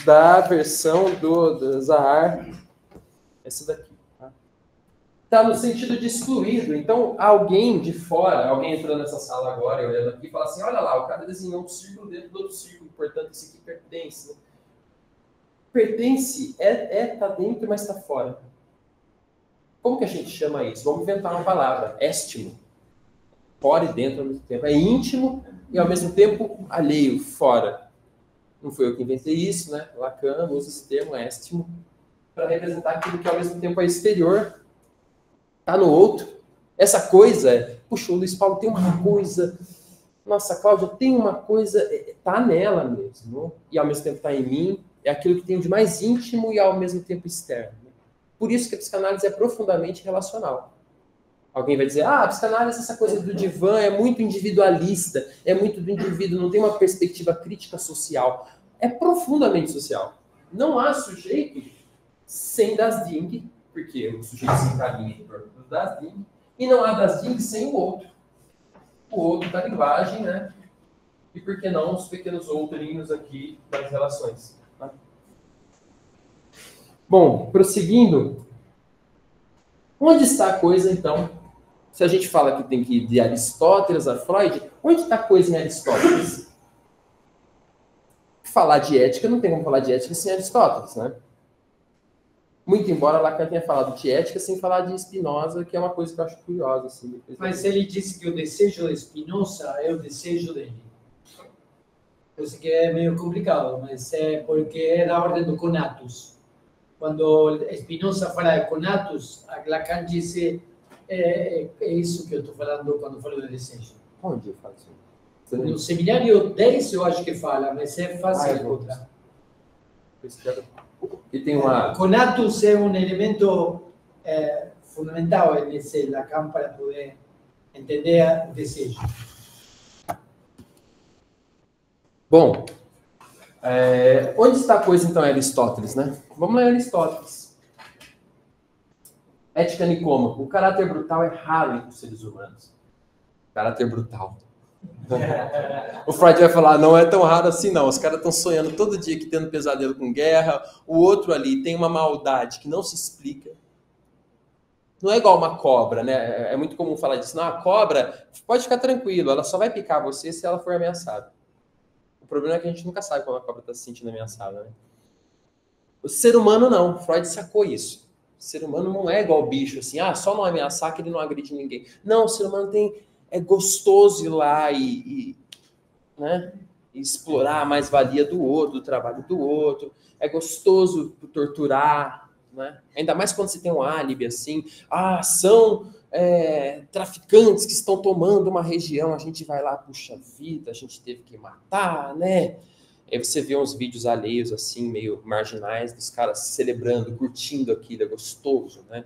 da versão do Zahar. Essa daqui. Está no sentido de excluído. Então, alguém de fora, alguém entrando nessa sala agora, olhando aqui, fala assim, olha lá, o cara desenhou um círculo dentro do outro círculo, portanto, esse aqui pertence. Pertence tá dentro, mas está fora. Como que a gente chama isso? Vamos inventar uma palavra. Éstimo. Fora e dentro ao mesmo tempo. É íntimo e, ao mesmo tempo, alheio, fora. Não foi eu que inventei isso, né? Lacan usa esse termo, éstimo, para representar aquilo que, ao mesmo tempo, é exterior, está no outro. Essa coisa, puxa, o Luiz Paulo tem uma coisa, nossa, Cláudia tem uma coisa, está nela mesmo, e ao mesmo tempo está em mim, é aquilo que tem de mais íntimo e ao mesmo tempo externo. Por isso que a psicanálise é profundamente relacional. Alguém vai dizer, a psicanálise, essa coisa do divã é muito individualista, é muito do indivíduo, não tem uma perspectiva crítica social. É profundamente social. Não há sujeito sem das Ding, porque o sujeito se encaminha em torno dos das Ding, e não há das Ding sem o outro. O outro da linguagem, né? E por que não os pequenos outrinhos aqui das relações. Tá? Bom, prosseguindo, onde está a coisa, então? Se a gente fala que tem que ir de Aristóteles a Freud, onde está a coisa em Aristóteles? Falar de ética, não tem como falar de ética sem Aristóteles, né? Muito embora Lacan tenha falado de ética sem falar de Spinoza, que é uma coisa que eu acho curiosa. Assim, mas ele disse que o desejo de Spinoza é o desejo dele. Eu sei que é meio complicado, mas é porque é da ordem do conatus. Quando Spinoza fala de conatus, Lacan disse é isso que eu estou falando quando falo de desejo. Onde eu faço? No seminário 10 eu acho que fala, mas é fácil encontrar. E tem uma... Conatus é um elemento fundamental nesse Lacan para poder entender o desejo. Bom, onde está a coisa, então, em Aristóteles, né? Vamos lá em Aristóteles. Ética Nicômaco. O caráter brutal é raro entre os seres humanos. Caráter brutal. O Freud vai falar, não é tão raro assim, não. Os caras estão sonhando todo dia que tendo pesadelo com guerra. O outro ali tem uma maldade que não se explica. Não é igual uma cobra, né? É muito comum falar disso. Não, a cobra pode ficar tranquilo, ela só vai picar você se ela for ameaçada. O problema é que a gente nunca sabe quando a cobra está se sentindo ameaçada, né? O ser humano não. Freud sacou isso. O ser humano não é igual o bicho, assim, só não ameaçar que ele não agride ninguém. Não, o ser humano é gostoso ir lá né, explorar a mais-valia do outro, do trabalho do outro. É gostoso torturar, né? Ainda mais quando você tem um álibi assim. São traficantes que estão tomando uma região, a gente vai lá, puxa vida, a gente teve que matar, né? Aí você vê uns vídeos alheios, assim, meio marginais, dos caras celebrando, curtindo aquilo, é gostoso, né?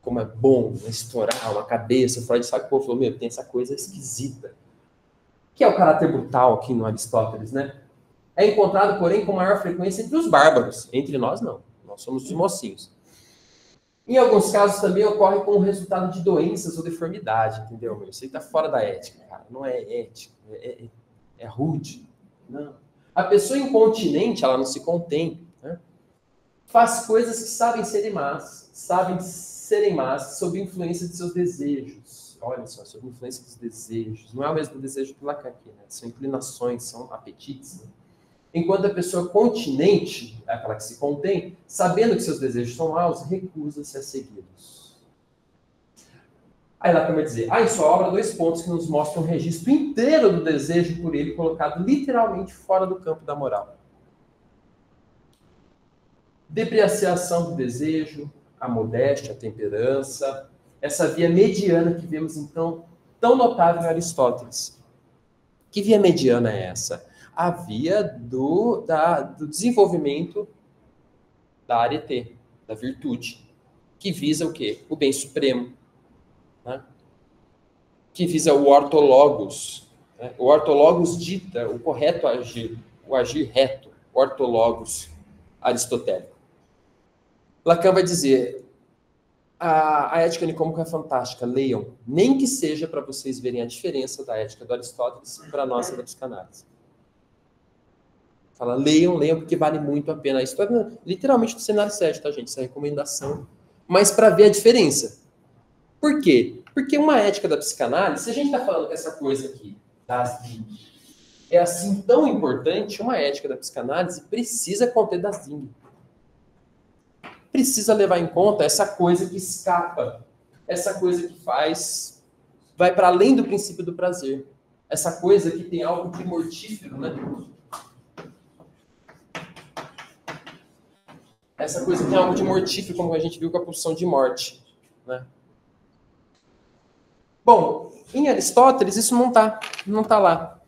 Como é bom, né? Estourar uma cabeça. O Freud sabe, falou, tem essa coisa esquisita. Que é o caráter brutal aqui no Aristóteles, né? É encontrado, porém, com maior frequência entre os bárbaros. Entre nós, não. Nós somos os mocinhos. Em alguns casos, também ocorre como resultado de doenças ou deformidade, entendeu? Isso aí tá fora da ética, cara. Não é ético, é rude. Não. A pessoa incontinente, ela não se contém, né? Faz coisas que sabem serem más sob influência de seus desejos. Olha só, sob influência dos desejos. Não é o mesmo desejo que Lacan aqui, né? São inclinações, são apetites, né? Enquanto a pessoa continente, aquela que se contém, sabendo que seus desejos são maus, recusa-se a segui-los. Aí Lacan vai dizer, em sua obra, 2 pontos que nos mostram um registro inteiro do desejo por ele colocado literalmente fora do campo da moral. Depreciação do desejo, a modéstia, a temperança, essa via mediana que vemos, então, tão notável em Aristóteles. Que via mediana é essa? A via do desenvolvimento da arete, da virtude, que visa o quê? O bem supremo, né? Que visa o ortologos. Né? O ortologos dita o correto agir, o agir reto, o ortologos aristotélico. Lacan vai dizer, a ética nicômaca é fantástica, leiam, nem que seja para vocês verem a diferença da ética do Aristóteles para a nossa da psicanálise. Fala, leiam, porque vale muito a pena. A história, literalmente, do cenário 7, tá, gente? Essa é a recomendação. Mas para ver a diferença. Por quê? Porque uma ética da psicanálise, se a gente está falando que essa coisa aqui, das Ding, é assim tão importante, uma ética da psicanálise precisa conter das Ding. Precisa levar em conta essa coisa que escapa, essa coisa que vai para além do princípio do prazer. Essa coisa que tem algo de mortífero, né? Essa coisa tem algo de mortífero, como a gente viu com a pulsão de morte, né? Bom, em Aristóteles isso não tá lá.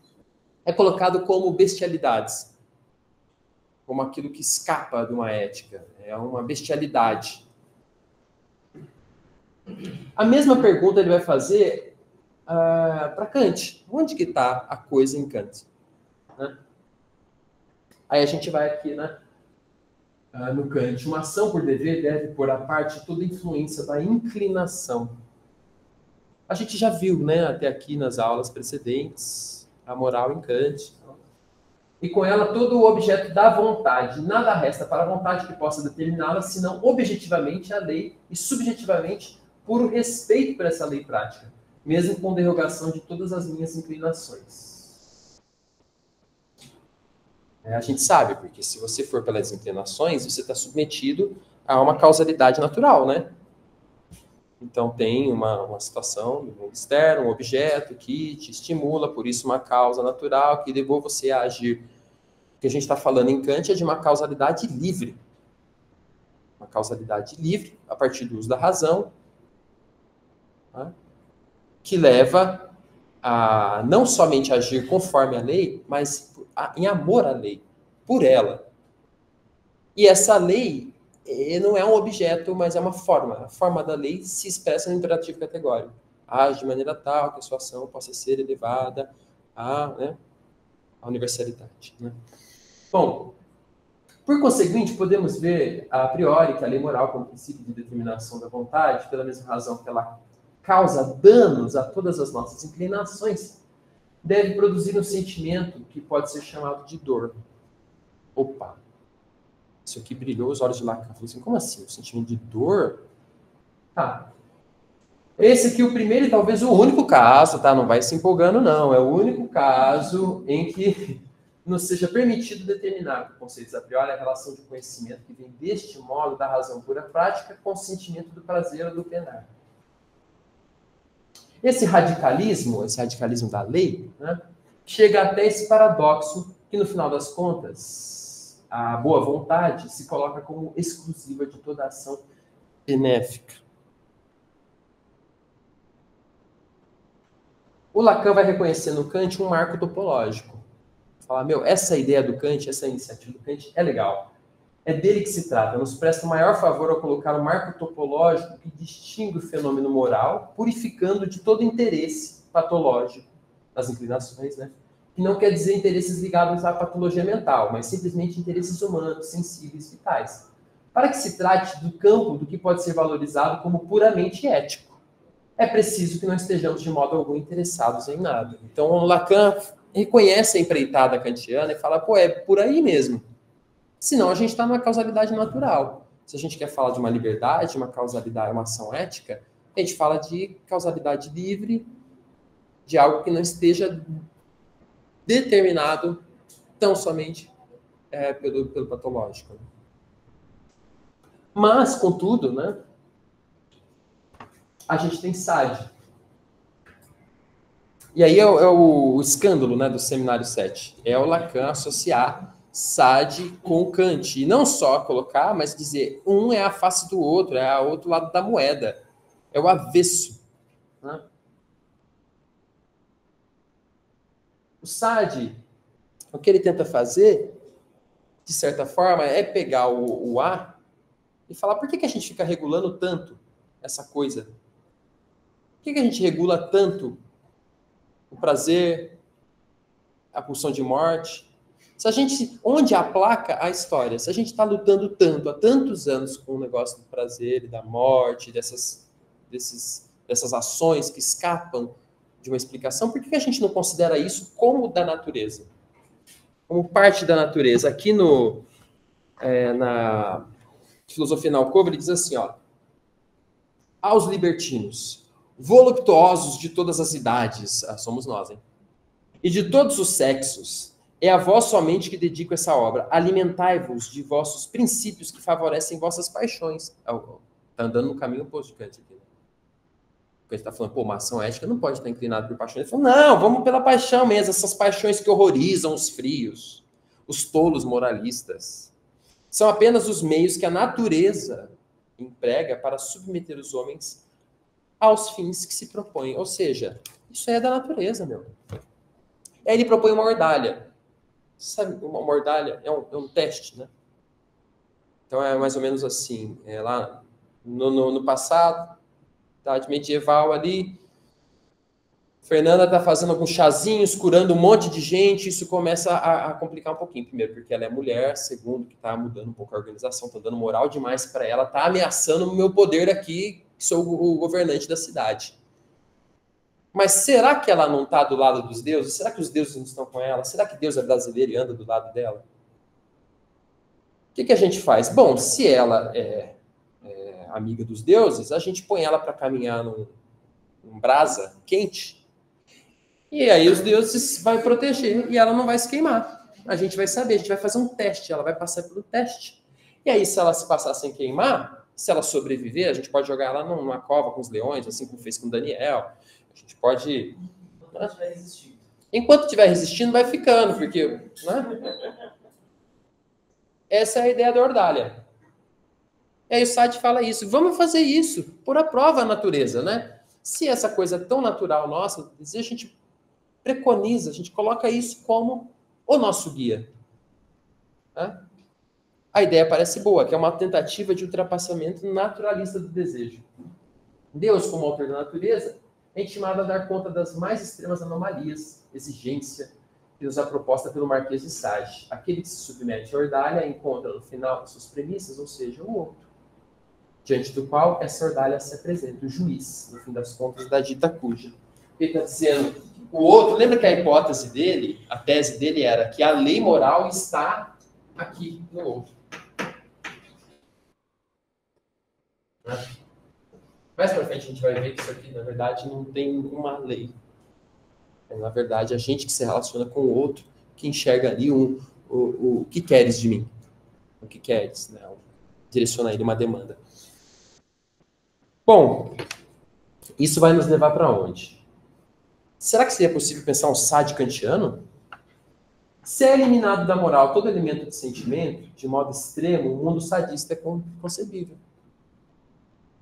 É colocado como bestialidades, como aquilo que escapa de uma ética, é uma bestialidade. A mesma pergunta ele vai fazer para Kant. Onde que está a coisa em Kant? Né? Aí a gente vai aqui, né? No Kant, uma ação por dever deve pôr à parte toda influência da inclinação. A gente já viu, né, até aqui nas aulas precedentes, a moral em Kant. E com ela todo o objeto da vontade. Nada resta para a vontade que possa determiná-la, senão objetivamente a lei e subjetivamente puro respeito por essa lei prática, mesmo com derrogação de todas as minhas inclinações. A gente sabe, porque se você for pelas inclinações, você está submetido a uma causalidade natural, né? Então tem uma situação no mundo externo, um objeto que te estimula, por isso uma causa natural que levou você a agir. O que a gente está falando em Kant é de uma causalidade livre. Uma causalidade livre, a partir do uso da razão, tá? Que leva a não somente agir conforme a lei, mas em amor à lei, por ela. E essa lei não é um objeto, mas é uma forma. A forma da lei se expressa no imperativo categórico. Age de maneira tal que a sua ação possa ser elevada à, né, à universalidade. Né? Bom, por conseguinte, podemos ver a priori que a lei moral, como princípio de determinação da vontade, pela mesma razão que ela causa danos a todas as nossas inclinações, deve produzir um sentimento que pode ser chamado de dor. Opa! Isso aqui brilhou os olhos de Lacan. Falei assim, como assim? O sentimento de dor? Tá. Esse aqui é o primeiro e talvez o único caso, tá? Não vai se empolgando, não. É o único caso em que nos seja permitido determinar com conceitos a priori a relação de conhecimento que vem deste modo da razão pura prática com o sentimento do prazer ou do penar. Esse radicalismo da lei, né, chega até esse paradoxo que, no final das contas, a boa vontade se coloca como exclusiva de toda ação benéfica. O Lacan vai reconhecer no Kant um marco topológico. Falar, essa ideia do Kant, essa iniciativa do Kant é legal. É dele que se trata. Nos presta o maior favor ao colocar um marco topológico que distingue o fenômeno moral, purificando de todo interesse patológico das inclinações, né? Que não quer dizer interesses ligados à patologia mental, mas simplesmente interesses humanos, sensíveis, vitais. Para que se trate do campo do que pode ser valorizado como puramente ético. É preciso que não estejamos de modo algum interessados em nada. Então, o Lacan reconhece a empreitada kantiana e fala, é por aí mesmo. Senão a gente está numa causalidade natural. Se a gente quer falar de uma liberdade, uma causalidade, uma ação ética, a gente fala de causalidade livre, de algo que não esteja determinado tão somente pelo patológico. Mas, contudo, né, a gente tem Sade. E aí é o escândalo, né, do Seminário 7. É o Lacan associar Sade com Kant. E não só colocar, mas dizer um é a face do outro, é o outro lado da moeda. É o avesso. Né? O Sade, o que ele tenta fazer, de certa forma, é pegar o A e falar por que a gente fica regulando tanto essa coisa? Por que a gente regula tanto o prazer, a pulsão de morte? Se a gente, onde aplaca a história? Se a gente está lutando tanto, há tantos anos com o negócio do prazer e da morte, dessas ações que escapam de uma explicação, por que a gente não considera isso como da natureza? Como parte da natureza. Aqui na Filosofia na Alcova, ele diz assim, aos libertinos, voluptuosos de todas as idades, somos nós, hein? E de todos os sexos, é a vós somente que dedico essa obra. Alimentai-vos de vossos princípios que favorecem vossas paixões. Está andando no caminho oposto de Kant aqui. Porque ele está falando, uma ação ética não pode estar inclinada por paixão. Ele falou, não, vamos pela paixão mesmo, essas paixões que horrorizam os frios, os tolos moralistas. São apenas os meios que a natureza emprega para submeter os homens aos fins que se propõem. Ou seja, isso é da natureza, Aí ele propõe uma ordalha. Sabe, uma ordalha é um teste, né? Então é mais ou menos assim. Lá no passado, idade medieval ali, Fernanda está fazendo alguns chazinhos, curando um monte de gente, isso começa a complicar um pouquinho. Primeiro, porque ela é mulher. Segundo, que está mudando um pouco a organização, está dando moral demais para ela, está ameaçando o meu poder aqui, que sou o governante da cidade. Mas será que ela não está do lado dos deuses? Será que os deuses não estão com ela? Será que Deus é brasileiro e anda do lado dela? O que a gente faz? Bom, se ela é amiga dos deuses, a gente põe ela para caminhar num brasa quente, e aí os deuses vão proteger e ela não vai se queimar. A gente vai saber, a gente vai fazer um teste, ela vai passar pelo teste. E aí, se ela se passar sem queimar, se ela sobreviver, a gente pode jogar ela numa cova com os leões, assim como fez com Daniel. A gente pode... Enquanto estiver resistindo. Enquanto estiver resistindo, vai ficando, porque... Né? Essa é a ideia da ordalha. E aí o Sade fala isso. Vamos fazer isso, pôr à prova a natureza, né? Se essa coisa é tão natural nossa, a gente preconiza, a gente coloca isso como o nosso guia. Né? a ideia parece boa, que é uma tentativa de ultrapassamento naturalista do desejo. Deus, como autor da natureza, é intimado a dar conta das mais extremas anomalias, exigência, que nos é proposta pelo Marquês de Sade. Aquele que se submete à ordalha encontra no final das suas premissas, ou seja, o outro, diante do qual essa ordalha se apresenta, o juiz, no fim das contas, da dita cuja. Ele está dizendo, o outro, lembra que a hipótese dele, a tese dele era que a lei moral está aqui no outro. Mais para frente a gente vai ver que isso aqui, na verdade, não tem uma lei. É, na verdade, a gente que se relaciona com o outro, que enxerga ali o que queres de mim. O que queres, né? Direciona ele uma demanda. Bom, isso vai nos levar para onde? Será que seria possível pensar um Sade kantiano? Se é eliminado da moral todo elemento de sentimento, de modo extremo, o mundo sadista é concebível.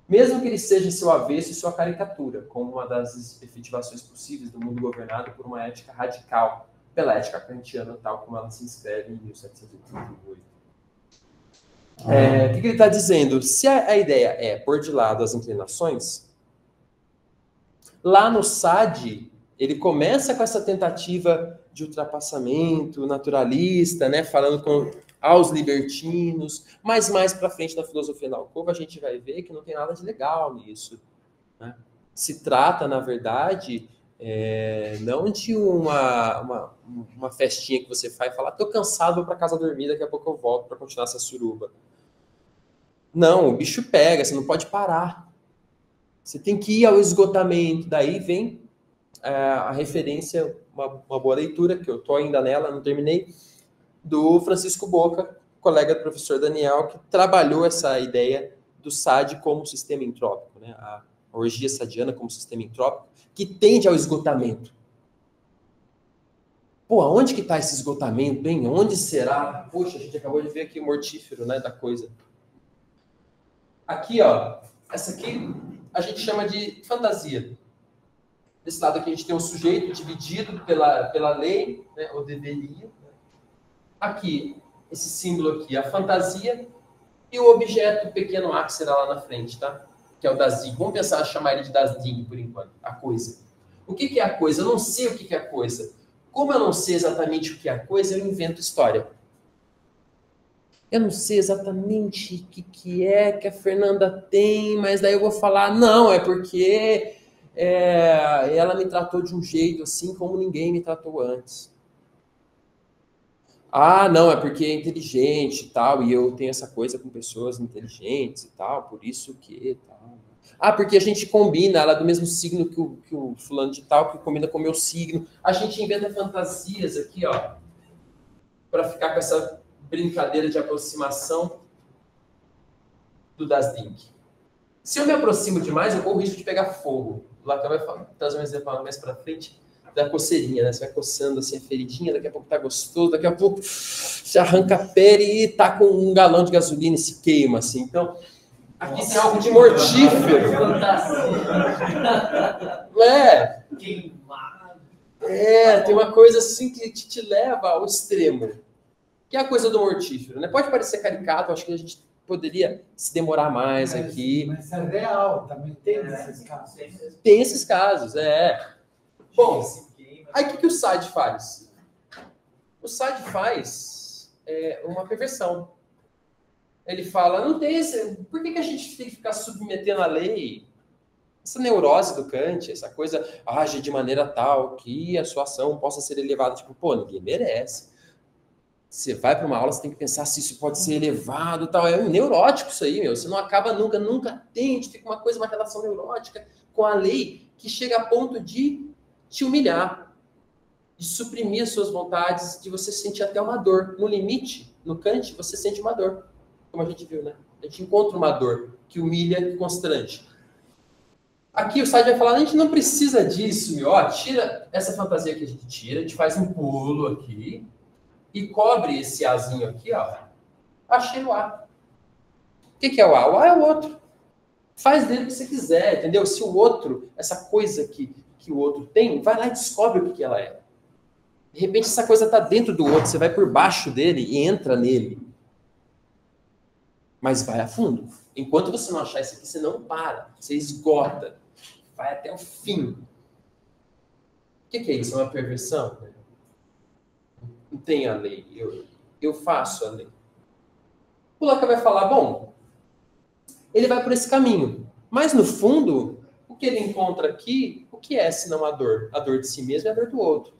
Mesmo que ele seja seu avesso e sua caricatura, como uma das efetivações possíveis do mundo governado por uma ética radical, pela ética kantiana, tal como ela se inscreve em 1788. O que ele está dizendo? Se a ideia é pôr de lado as inclinações, lá no Sade, ele começa com essa tentativa de ultrapassamento naturalista, né, falando aos libertinos, mas mais para frente na filosofia da Alcova a gente vai ver que não tem nada de legal nisso. Né? Se trata, na verdade, não de uma festinha que você faz e fala, tô cansado, vou para casa dormir, daqui a pouco eu volto para continuar essa suruba. Não, o bicho pega, você não pode parar. Você tem que ir ao esgotamento. Daí vem a referência, uma boa leitura, que eu estou ainda nela, não terminei, do Francisco Boca, colega do professor Daniel, que trabalhou essa ideia do Sade como sistema entrópico, né? A orgia sadiana como sistema entrópico, que tende ao esgotamento. Pô, aonde que está esse esgotamento, hein? Onde será? Poxa, a gente acabou de ver aqui o mortífero, né, da coisa. Aqui, ó, essa aqui a gente chama de fantasia. Desse lado aqui a gente tem um sujeito dividido pela lei, né, ou deveria. Aqui, esse símbolo aqui, a fantasia, e o objeto pequeno A que será lá na frente, tá? Que é o Dasding. Vamos pensar, chamar ele de Dasding por enquanto, a coisa. O que é a coisa? Eu não sei o que é a coisa. Como eu não sei exatamente o que é a coisa, eu invento história. Eu não sei exatamente o que é que a Fernanda tem, mas daí eu vou falar, não, é porque ela me tratou de um jeito assim como ninguém me tratou antes. Ah, não, é porque é inteligente e tal, e eu tenho essa coisa com pessoas inteligentes e tal, por isso que tal. Ah, porque a gente combina, ela é do mesmo signo que o fulano de tal, que combina com o meu signo. A gente inventa fantasias aqui, ó, para ficar com essa brincadeira de aproximação do Dasding. Se eu me aproximo demais, eu corro o risco de pegar fogo. O Lacan vai trazer um exemplo mais para frente da coceirinha, né? Você vai coçando assim a feridinha, daqui a pouco tá gostoso, daqui a pouco você arranca a pele e tá com um galão de gasolina e se queima, assim. Então, aqui tem algo de mortífero. Queimado. Tem uma coisa assim que te leva ao extremo. Que é a coisa do mortífero, né? Pode parecer caricato, acho que a gente poderia se demorar mais aqui. Mas é real, também tem esses casos. Tem esses casos, Bom, aí o que o Sade faz? O Sade faz uma perversão. Ele fala, não tem por que a gente tem que ficar submetendo a lei? Essa neurose do Kant, essa coisa, age de maneira tal que a sua ação possa ser elevada. Tipo, pô, ninguém merece. Você vai para uma aula, você tem que pensar se isso pode ser elevado e tal. É neurótico isso aí, meu. Você não acaba nunca tende, fica uma relação neurótica com a lei que chega a ponto de te humilhar, de suprimir as suas vontades, de você sentir até uma dor. No limite, no Kant, você sente uma dor, como a gente viu, né? A gente encontra uma dor que humilha, que constrange. Aqui o Sade vai falar, a gente não precisa disso, meu. Ó, tira essa fantasia que a gente tira, a gente faz um pulo aqui e cobre esse Azinho aqui, ó. Achei o A. O que é o A? O A é o outro. Faz dele o que você quiser, entendeu? Se o outro, essa coisa que o outro tem, vai lá e descobre o que ela é. De repente essa coisa está dentro do outro, você vai por baixo dele e entra nele. Mas vai a fundo. Enquanto você não achar isso aqui, você não para. Você esgota. Vai até o fim. O que é isso? É uma perversão? Não tem a lei. Eu faço a lei. O Lacan vai falar, bom, ele vai por esse caminho. Mas, no fundo, o que ele encontra aqui, o que é senão a dor? A dor de si mesmo e a dor do outro.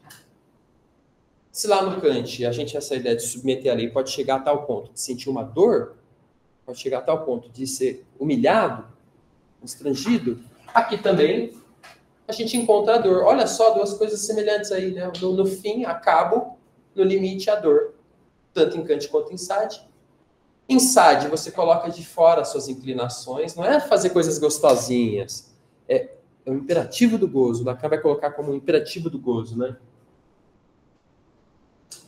Se lá no Kant a gente essa ideia de submeter a lei pode chegar a tal ponto de sentir uma dor, pode chegar a tal ponto de ser humilhado, constrangido, aqui também a gente encontra a dor. Olha só, duas coisas semelhantes aí, né? No fim, acabo, no limite, a dor. Tanto em Kant quanto em Sade. Em Sade, você coloca de fora as suas inclinações, não é fazer coisas gostosinhas, é o imperativo do gozo. O Lacan vai colocar como um imperativo do gozo, né?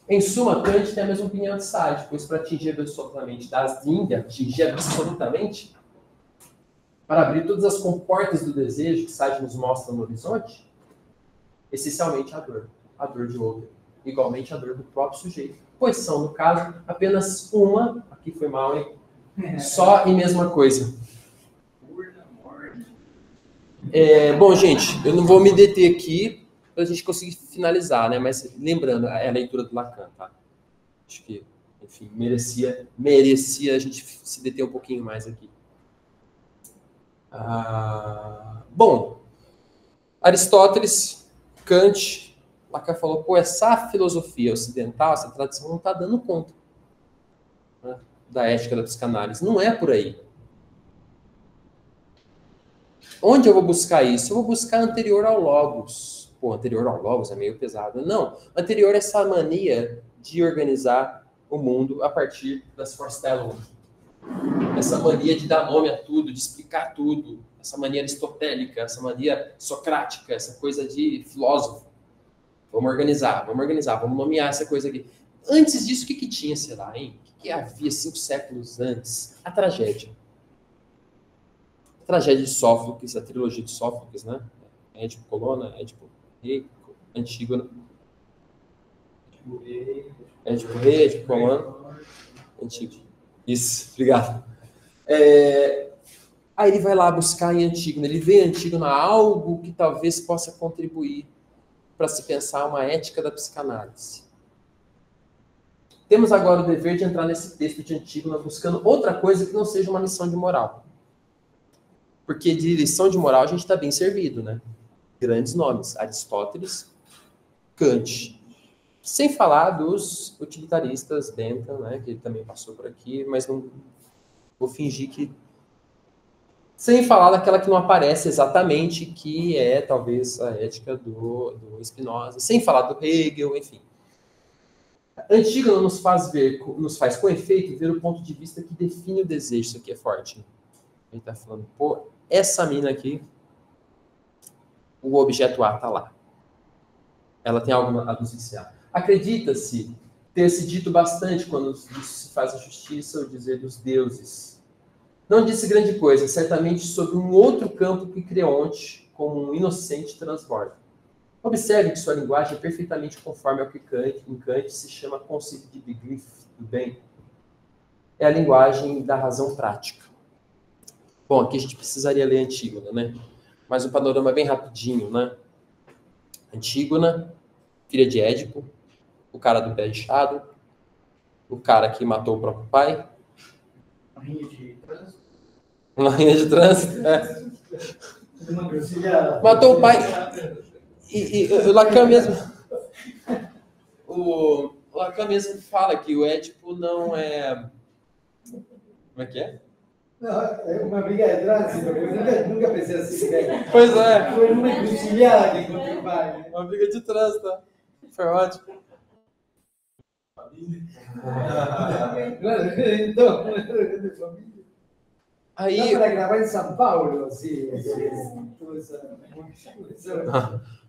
Em suma, Kant tem a mesma opinião de Sade, pois para atingir absolutamente das línguas, atingir absolutamente, para abrir todas as comportas do desejo que Sade nos mostra no horizonte, essencialmente a dor de outro, igualmente a dor do próprio sujeito. Pois são, no caso, apenas uma, aqui foi mal, hein? Só e mesma coisa. Bom, gente, eu não vou me deter aqui para a gente conseguir finalizar, né? Mas lembrando, é a leitura do Lacan, tá? Acho que, enfim, merecia a gente se deter um pouquinho mais aqui. Bom, Aristóteles, Kant, Lacan falou, pô, essa filosofia ocidental, essa tradição não está dando conta, né, da ética da psicanálise. Não é por aí. Onde eu vou buscar isso? Eu vou buscar anterior ao Logos. Pô, anterior ao Logos é meio pesado. Não, anterior a essa mania de organizar o mundo a partir das Vorstellungen. Essa mania de dar nome a tudo, de explicar tudo. Essa mania aristotélica, essa mania socrática, essa coisa de filósofo. Vamos organizar, vamos nomear essa coisa aqui. Antes disso, o que tinha, será, hein? O que havia 5 séculos antes? A tragédia. A tragédia de Sófocles, a trilogia de Sófocles, né? Édipo, Colona, Édipo, Rei, Antígona. Édipo, Rei, Édipo, Colona, Antígona. Isso, obrigado. Aí ele vai lá buscar em Antígona. Ele vê em Antígona algo que talvez possa contribuir para se pensar uma ética da psicanálise. Temos agora o dever de entrar nesse texto de Antígona buscando outra coisa que não seja uma lição de moral. Porque de lição de moral a gente está bem servido, né? Grandes nomes. Aristóteles, Kant. Sem falar dos utilitaristas, Bentham, né? Que ele também passou por aqui, mas não vou fingir que... Sem falar daquela que não aparece exatamente, que é talvez a ética do Spinoza. Sem falar do Hegel, enfim. Antígona nos faz com efeito ver o ponto de vista que define o desejo. Isso aqui é forte. Ele está falando, pô, essa mina aqui, o objeto A está lá. Ela tem algo a nos ensinar. Acredita-se ter se dito bastante quando se faz a justiça ou dizer dos deuses. Não disse grande coisa, certamente sobre um outro campo que Creonte, como um inocente, transborda. Observe que sua linguagem é perfeitamente conforme ao que em Kant se chama conceito de Begriff do bem. É a linguagem da razão prática. Bom, aqui a gente precisaria ler Antígona, né? Mas um panorama bem rapidinho, né? Antígona, filha de Édipo, o cara do pé inchado, o cara que matou o próprio pai. Uma rinha de trânsito. Uma rinha de trânsito, é. Matou o pai. E o Lacan mesmo... O Lacan mesmo fala que o Édipo não é... Como é que é? Não, é uma briga de trânsito, eu nunca pensei assim. Pois é. Foi uma encruzilhada que encontrei o pai. Uma briga de trânsito. Foi ótimo. Então, aí... dá para gravar em São Paulo, assim.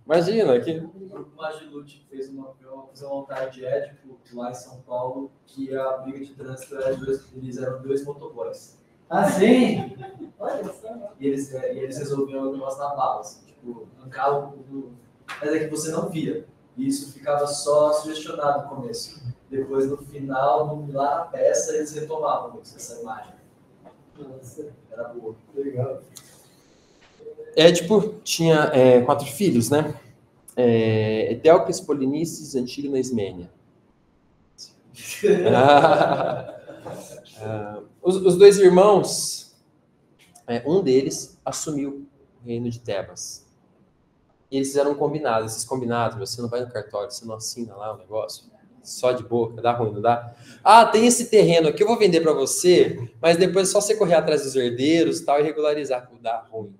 Imagina que... O Magilute fez uma vontade de Édipo lá em São Paulo, que a briga de trânsito era eles eram 2 motoboys. Ah, sim? Olha só. E eles resolviam o negócio na bala, assim, tipo, arrancar mas é que você não via. E isso ficava só sugestionado no começo. Depois, no final, lá na peça, eles retomavam essa imagem. Nossa, Era boa. legal. Édipo tinha 4 filhos, né? Eteocles, Polinices, Antígona e Ismênia. Os 2 irmãos, um deles assumiu o reino de Tebas. E eles fizeram um combinado. Esses combinados, você não vai no cartório, você não assina lá o negócio, só de boca, dá ruim, não dá? Ah, tem esse terreno aqui, eu vou vender para você, mas depois é só você correr atrás dos herdeiros e tal e regularizar, dá ruim.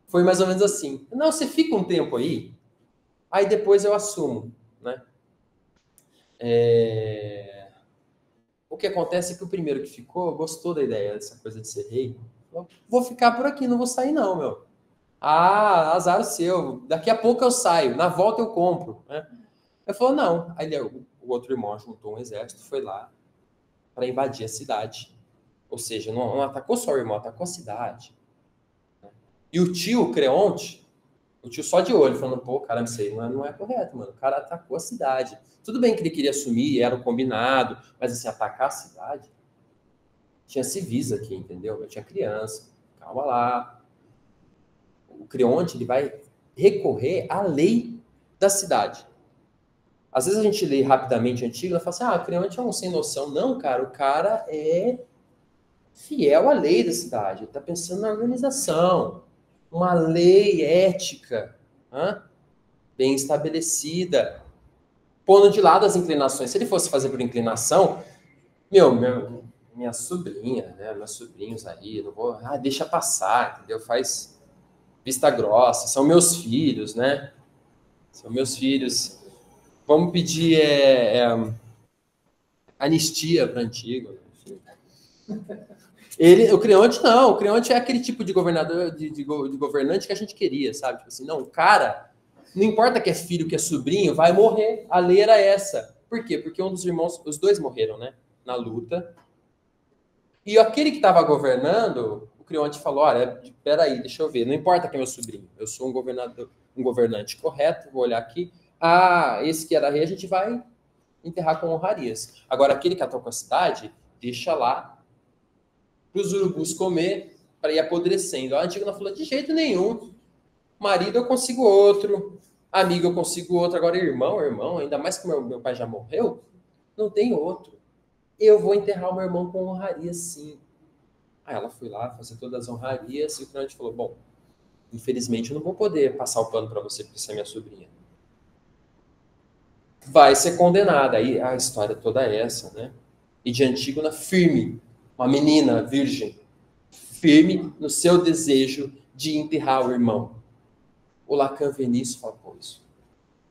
Foi mais ou menos assim. Não, você fica um tempo aí depois eu assumo, né? O que acontece é que o primeiro que ficou gostou da ideia dessa coisa de ser rei. Falou, vou ficar por aqui, não vou sair não, meu. Ah, azar o seu. Daqui a pouco eu saio. Na volta eu compro. Né? Ele falou, não. Aí o outro irmão juntou um exército, foi lá para invadir a cidade. Ou seja, não atacou só o irmão, atacou a cidade. E o tio, Creonte, o tio só de olho, falando, pô, cara, isso aí não é correto, mano. O cara atacou a cidade. Tudo bem que ele queria assumir, era o combinado, mas assim, atacar a cidade? Tinha civis aqui, entendeu? Eu tinha criança. Calma lá. O Creonte, ele vai recorrer à lei da cidade. Às vezes a gente lê rapidamente antigo e fala assim, o Creonte é um sem noção. Não, cara, o cara é fiel à lei da cidade. Ele está pensando na organização. Uma lei ética, bem estabelecida, pondo de lado as inclinações. Se ele fosse fazer por inclinação, minha sobrinha, né, meus sobrinhos aí, não vou, deixa passar, entendeu? Faz vista grossa, são meus filhos, né? São meus filhos. Vamos pedir anistia para Antígona. O Creonte não, o Creonte é aquele tipo de governador, de governante que a gente queria, sabe? Tipo assim, não, o cara, não importa que é filho, que é sobrinho, vai morrer. A lei era essa. Por quê? Porque um dos irmãos, os 2 morreram, né? Na luta. E aquele que estava governando, o Creonte falou, olha, peraí, deixa eu ver, não importa quem é meu sobrinho, eu sou um governante correto, vou olhar aqui, esse que era rei, a gente vai enterrar com honrarias. Agora, aquele que atacou a cidade, deixa lá para os urubus comer, para ir apodrecendo. A Antígona falou, de jeito nenhum, marido eu consigo outro, amigo eu consigo outro, agora irmão, ainda mais que meu pai já morreu, não tem outro. Eu vou enterrar o meu irmão com honraria, sim. Aí ela foi lá fazer todas as honrarias e o Creonte falou, bom, infelizmente eu não vou poder passar o pano para você porque você é minha sobrinha. Vai ser condenada. Aí a história toda é essa, né? E de Antígona firme, uma menina virgem, firme no seu desejo de enterrar o irmão. O Lacan vê nisso e fala, pô, isso.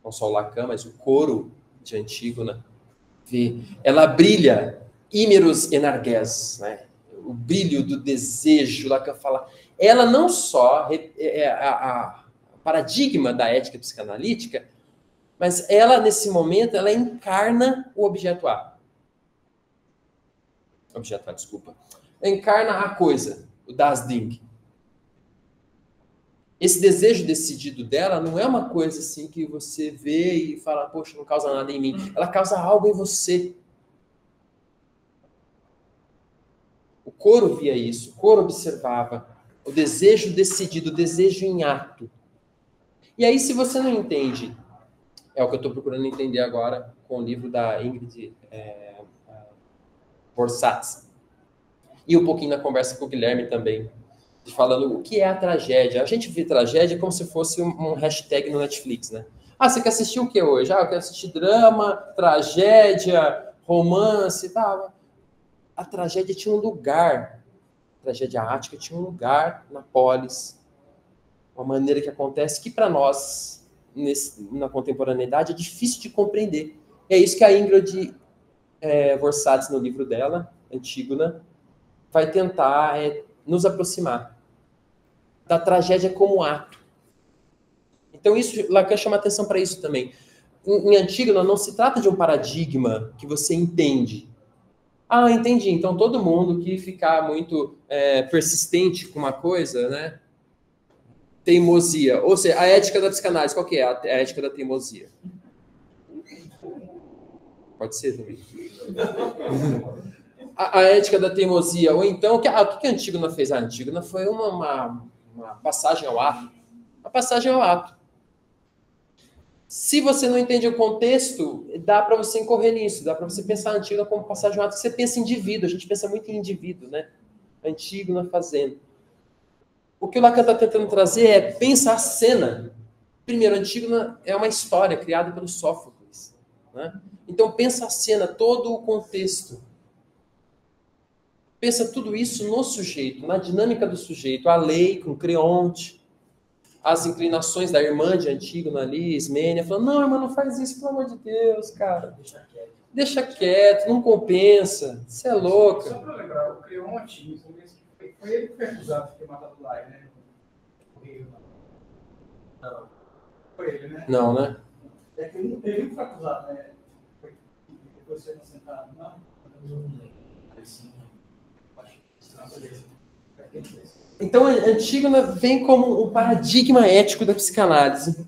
Não só o Lacan, mas o coro de Antígona vê. Ela brilha, ímeros enargues, né? O brilho do desejo, Lacan fala. Ela não só é a paradigma da ética psicanalítica, mas ela, nesse momento, ela encarna o objeto A. Objeto A, desculpa. Encarna a coisa, o das Ding. Esse desejo decidido dela não é uma coisa assim que você vê e fala, poxa, não causa nada em mim. Ela causa algo em você. O coro via isso, o coro observava o desejo decidido, o desejo em ato. E aí, se você não entende, é o que eu estou procurando entender agora com o livro da Ingrid Borsats, e um pouquinho na conversa com o Guilherme também, falando o que é a tragédia. A gente vê tragédia como se fosse um hashtag no Netflix, né? Você quer assistir o que hoje? Eu quero assistir drama, tragédia, romance e tal. A tragédia tinha um lugar, a tragédia ática tinha um lugar na polis, uma maneira que acontece que para nós, na contemporaneidade, é difícil de compreender. E é isso que a Ingrid Borsats, no livro dela, Antígona, vai tentar nos aproximar da tragédia como ato. Então, isso, Lacan chama atenção para isso também. Em Antígona, não se trata de um paradigma que você entende. Entendi. Então, todo mundo que ficar muito persistente com uma coisa, né? Teimosia. Ou seja, a ética da psicanálise, qual que é a ética da teimosia? Pode ser também. a ética da teimosia, ou então, o que a Antígona fez? A Antígona foi uma passagem ao ato. Uma passagem ao ato. Se você não entende o contexto, dá para você incorrer nisso, dá para você pensar a Antígona como passagem ao ato, você pensa em indivíduo, a gente pensa muito em indivíduo, né? Antígona fazendo. O que o Lacan está tentando trazer é, pensa a cena. Primeiro, Antígona é uma história criada pelo Sófocles, né? Então, pensa a cena, todo o contexto. Pensa tudo isso no sujeito, na dinâmica do sujeito, a lei com Creonte, as inclinações da irmã de Antígona ali, Ismênia, falando, não, irmã, não faz isso, pelo amor de Deus, cara. Deixa quieto, não compensa, você é louca. Só para lembrar, o Creonte, foi ele que foi acusado de ter matado o Lai, né? Não. Foi ele, né? Não, né? É que ele foi acusado, né? Depois você não sentado, não? Então, a Antígona vem como um paradigma ético da psicanálise.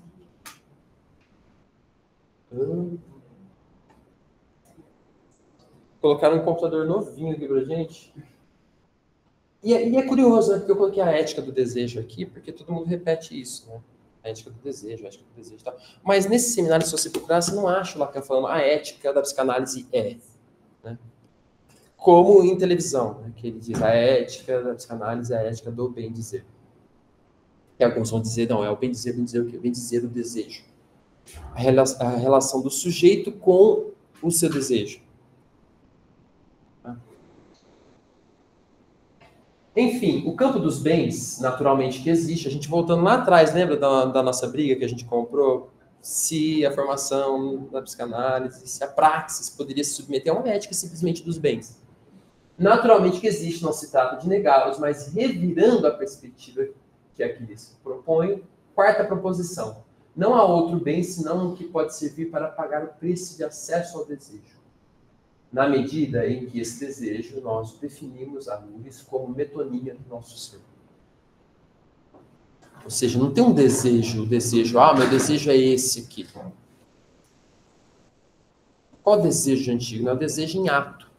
Colocaram um computador novinho aqui pra gente. E é curioso, né? Porque eu coloquei a ética do desejo aqui, porque todo mundo repete isso, né? A ética do desejo, a ética do desejo e tal. Mas nesse seminário, se você procurar, você não acha o Lacan falando a ética da psicanálise é, né? Como em televisão, né? Que ele diz a ética da psicanálise é a ética do bem dizer. E alguns vão dizer, não, é o bem dizer o quê? O bem dizer o desejo. A relação do sujeito com o seu desejo. Enfim, o campo dos bens, naturalmente, que existe, a gente voltando lá atrás, lembra da nossa briga que a gente comprou? Se a formação da psicanálise, se a praxis poderia se submeter a uma ética simplesmente dos bens. Naturalmente que existe, não se trata de negá-los, mas revirando a perspectiva que Aquiles propõe, quarta proposição. Não há outro bem senão o que pode servir para pagar o preço de acesso ao desejo. Na medida em que esse desejo nós definimos a luz como metonímia do nosso ser. Ou seja, não tem um desejo, meu desejo é esse aqui. Qual o desejo antigo? É o desejo em ato.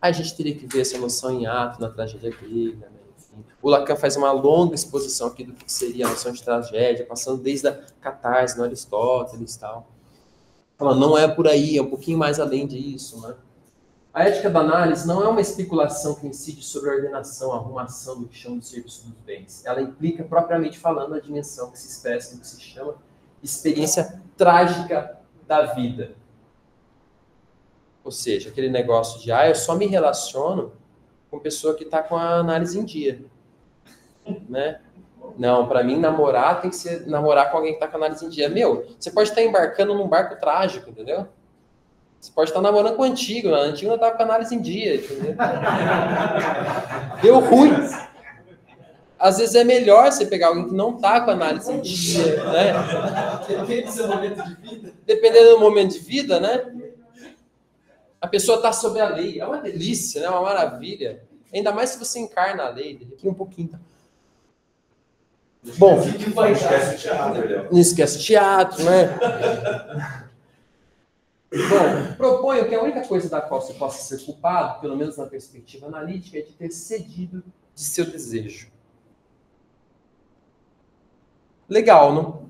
Aí a gente teria que ver essa noção em ato na tragédia grega, né? Enfim, o Lacan faz uma longa exposição aqui do que seria a noção de tragédia, passando desde a catarse no Aristóteles e tal. Falando, não é por aí, é um pouquinho mais além disso, né? A ética da análise não é uma especulação que incide sobre a ordenação, a arrumação do que chama de serviço dos bens. Ela implica, propriamente falando, a dimensão que se expressa no que se chama experiência trágica da vida. Ou seja, aquele negócio de, eu só me relaciono com pessoa que está com a análise em dia. Né? Não, para mim, namorar tem que ser namorar com alguém que está com a análise em dia. Meu, você pode estar embarcando num barco trágico, entendeu? Você pode estar namorando com o antigo, a antiga estava com a análise em dia, entendeu? Deu ruim. Às vezes é melhor você pegar alguém que não está com a análise em dia, né? Depende do seu momento de vida. Dependendo do momento de vida, né? A pessoa está sob a lei. É uma delícia, né? É uma maravilha. Ainda mais se você encarna a lei. Aqui um pouquinho. Tá? Bom, não esquece teatro, né? Bom, proponho que a única coisa da qual você possa ser culpado, pelo menos na perspectiva analítica, é de ter cedido de seu desejo. Legal, não?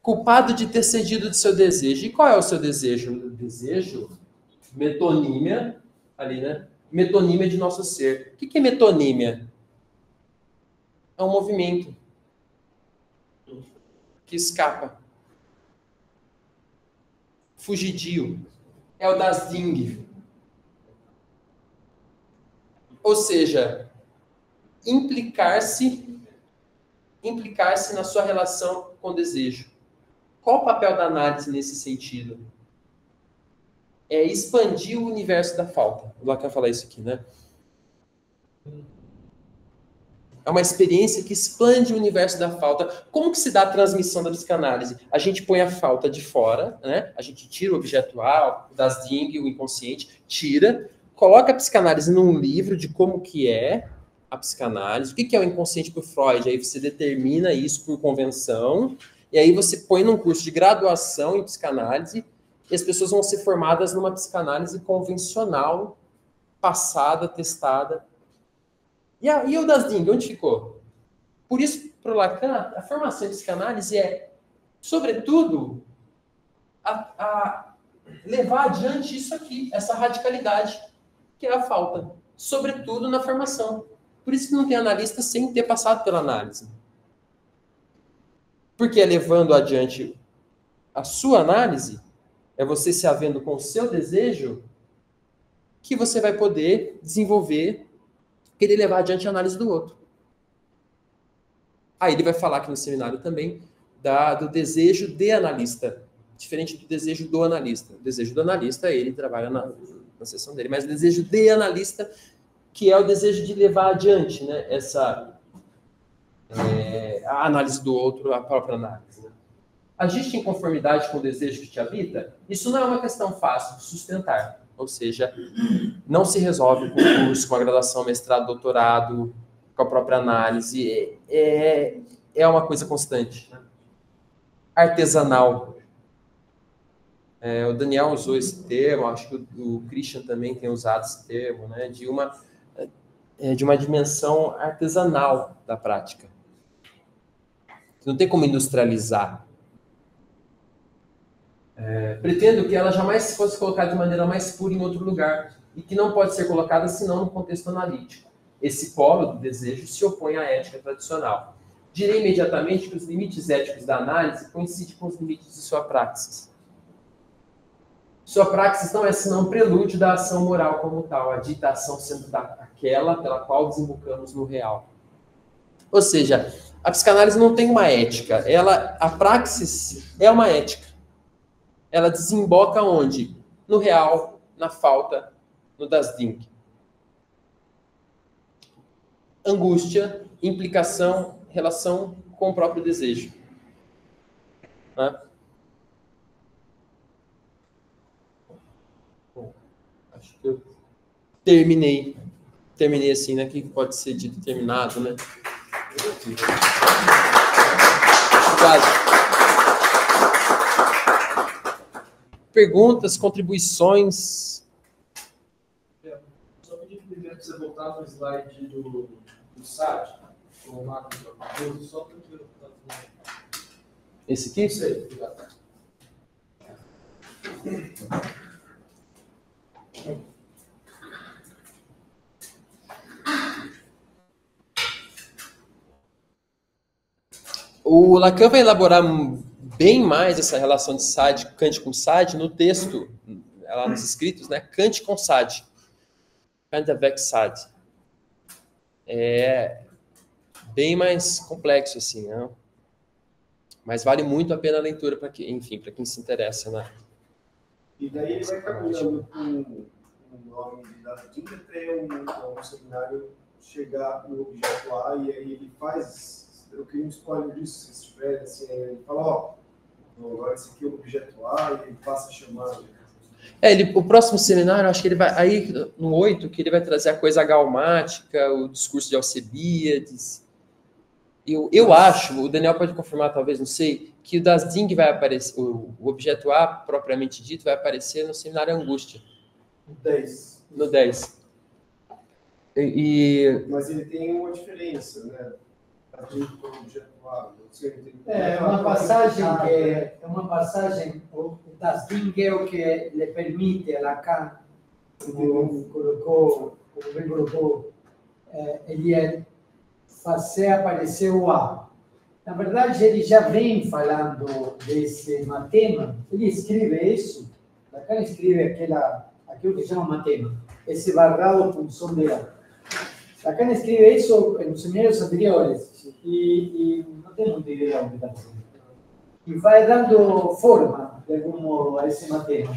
Culpado de ter cedido de seu desejo. E qual é o seu desejo? O desejo, metonímia, ali, né? Metonímia de nosso ser. O que é metonímia? É um movimento que escapa. Fugidio. É o das Ding. Ou seja, implicar-se na sua relação com o desejo. Qual o papel da análise nesse sentido? É expandir o universo da falta. O Lacan fala isso aqui, né? É uma experiência que expande o universo da falta. Como que se dá a transmissão da psicanálise? A gente põe a falta de fora, né? A gente tira o objetual, o das Ding, o inconsciente, tira, coloca a psicanálise num livro de como que é a psicanálise, o que é o inconsciente por Freud, aí você determina isso por convenção, e aí você põe num curso de graduação em psicanálise, E as pessoas vão ser formadas numa psicanálise convencional, passada, testada. E o das Ding, onde ficou? Por isso, para o Lacan, a formação em psicanálise é, sobretudo, a levar adiante isso aqui, essa radicalidade, que é a falta, sobretudo na formação. Por isso que não tem analista sem ter passado pela análise. Porque é levando adiante a sua análise, é você se havendo com o seu desejo, que você vai poder desenvolver, querer levar adiante a análise do outro. Aí ele vai falar aqui no seminário também do desejo de analista, diferente do desejo do analista. O desejo do analista, ele trabalha na sessão dele, mas o desejo de analista, que é o desejo de levar adiante, né, a análise do outro, a própria análise. Né? Agiste em conformidade com o desejo que te habita? Isso não é uma questão fácil de sustentar. Ou seja, não se resolve com o curso, com a graduação, mestrado, doutorado, com a própria análise. É uma coisa constante. Né? Artesanal. O Daniel usou esse termo, acho que o Christian também tem usado esse termo, né? De uma dimensão artesanal da prática. Não tem como industrializar. Pretendo que ela jamais fosse colocada de maneira mais pura em outro lugar e que não pode ser colocada senão no contexto analítico. Esse polo do desejo se opõe à ética tradicional. Direi imediatamente que os limites éticos da análise coincidem com os limites de sua praxis. Sua praxis não é senão um prelúdio da ação moral como tal, a dita ação sendo aquela pela qual desembocamos no real. Ou seja, a psicanálise não tem uma ética, a praxis é uma ética. Ela desemboca onde? No real, na falta, no das Ding. Angústia, implicação, relação com o próprio desejo. Né? Bom, acho que eu terminei assim, né? Que pode ser dito terminado, né? Obrigado. Perguntas, contribuições? Só pedir primeiro que você voltar no slide do site, com o Marcos, só para eu Esse aqui? Isso aí, obrigado. O Lacan vai elaborar bem mais essa relação de Sade, Kant com Sade, no texto, lá nos escritos, né? Kant com Sade. Kant avec Sade. É bem mais complexo, assim, né? Mas vale muito a pena a leitura para quem se interessa, né? E daí ele vai caminhando com o nome de das Ding até um seminário chegar no objeto A, e aí ele faz, eu queria um spoiler disso, se tiver, assim, ele fala, agora esse aqui é o objeto A, e ele passa a chamar. O próximo seminário, acho que ele vai, aí no 8, que ele vai trazer a coisa galmática, o discurso de Alcebiades. Eu acho, o Daniel pode confirmar, talvez, não sei, que o das Ding vai aparecer, o objeto A, propriamente dito, vai aparecer no seminário Angústia. No 10. Mas ele tem uma diferença, né? uma passagem, o das Ding é o que lhe permite a Lacan, como bem colocou, ele fazer aparecer o A. Na verdade, ele já vem falando desse matema, ele escreve isso, Lacan escreve aquilo que chama matema, esse barrado função de A. Lacan escreve isso nos seminários anteriores e não tem muita ideia do que está fazendo. E vai dando forma, de algum modo, a esse matema.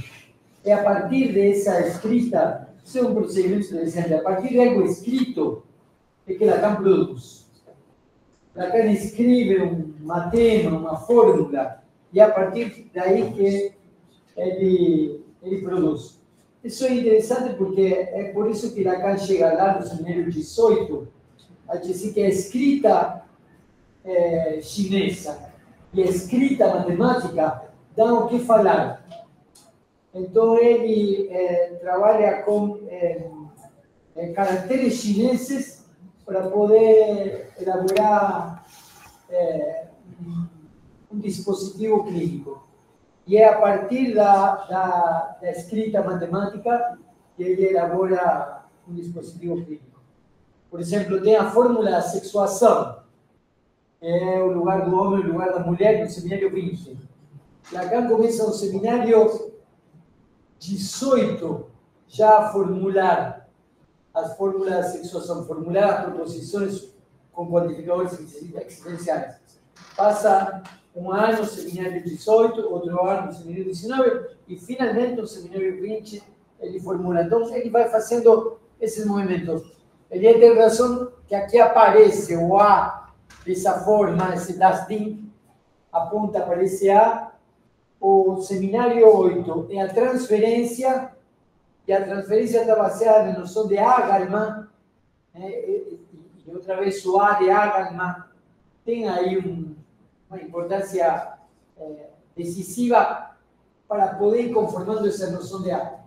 E a partir dessa escrita, isso é um procedimento interessante, a partir de algo escrito, é que Lacan produz. Lacan escreve um matema, uma fórmula, e a partir daí que ele produz. Isso é interessante porque é por isso que Lacan chega lá no seminário 18 a dizer que a escrita chinesa e a escrita matemática dão o que falar. Então, ele trabalha com caracteres chineses para poder elaborar um dispositivo clínico. E é a partir da escrita matemática que ele elabora um dispositivo clínico. Por exemplo, tem a fórmula da sexuação. É o lugar do homem, o lugar da mulher, no seminário 20. E acá começa o seminário 18 já a formular as fórmulas da sexuação, formular as proposições com quantificadores existenciais. Passa um ano no seminário 18, outro ano no seminário 19 e finalmente no seminário 20 ele formula. Então ele vai fazendo esses movimentos. Ele tem razão que aqui aparece o A dessa forma, esse das DIN, aponta para esse A. O seminário 8 é a transferência, e a transferência está baseada na noção de Agalman, e outra vez o A de Agalman tem aí uma importância decisiva para poder ir conformando essa noção de A.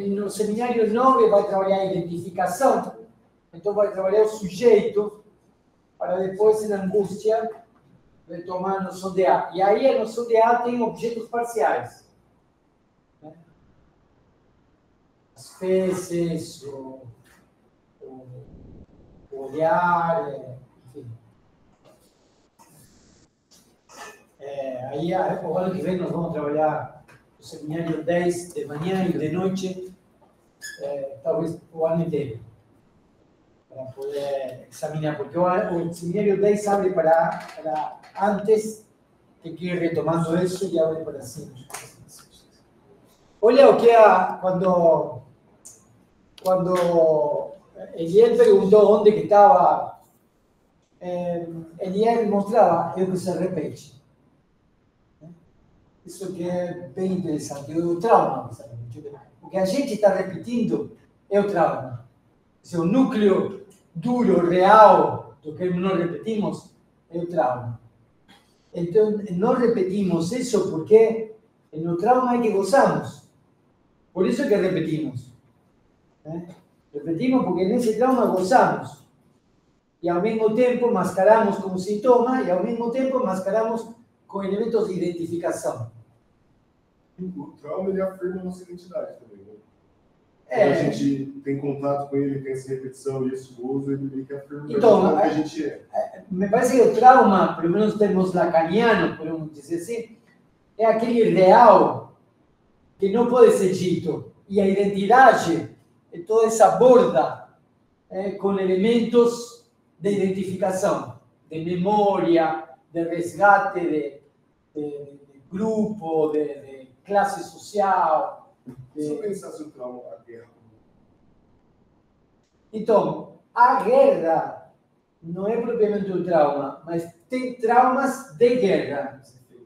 No seminário 9 vai trabalhar a identificação, então vai trabalhar o sujeito, para depois, na angústia, retomar a noção de A. E aí a noção de A tem objetos parciais. As fezes, o olhar, enfim. Aí, o ano que vem, nós vamos trabalhar o seminário 10 de manhã e de noite, talvez o ano inteiro, para poder examinar, porque o seminário 10 abre para antes, tem que ir retomando isso e abre para cima. Olha o que quando Eliel perguntou onde que estava, Eliel mostrava o que se repete. Isso que é bem interessante, o trauma. O que a gente está repetindo é o trauma. O núcleo duro, real, do que nós repetimos, é o trauma. Então, nós repetimos isso porque no trauma é que gozamos. Por isso é que repetimos. Repetimos porque nesse trauma gozamos. E ao mesmo tempo mascaramos com sintoma e ao mesmo tempo mascaramos com elementos de identificação. O trauma ele afirma a nossa identidade também, né? Quando a gente tem contato com ele, tem essa repetição e esse gozo, ele meio que afirma então, o que a gente é. Me parece que o trauma, pelo menos em termos lacanianos, podemos dizer assim, é aquele real que não pode ser dito. E a identidade é toda essa borda com elementos de identificação, de memória, de resgate de grupo, de classe social. Se eu pensasse no trauma, a guerra. Então, a guerra não é propriamente um trauma, mas tem traumas de guerra.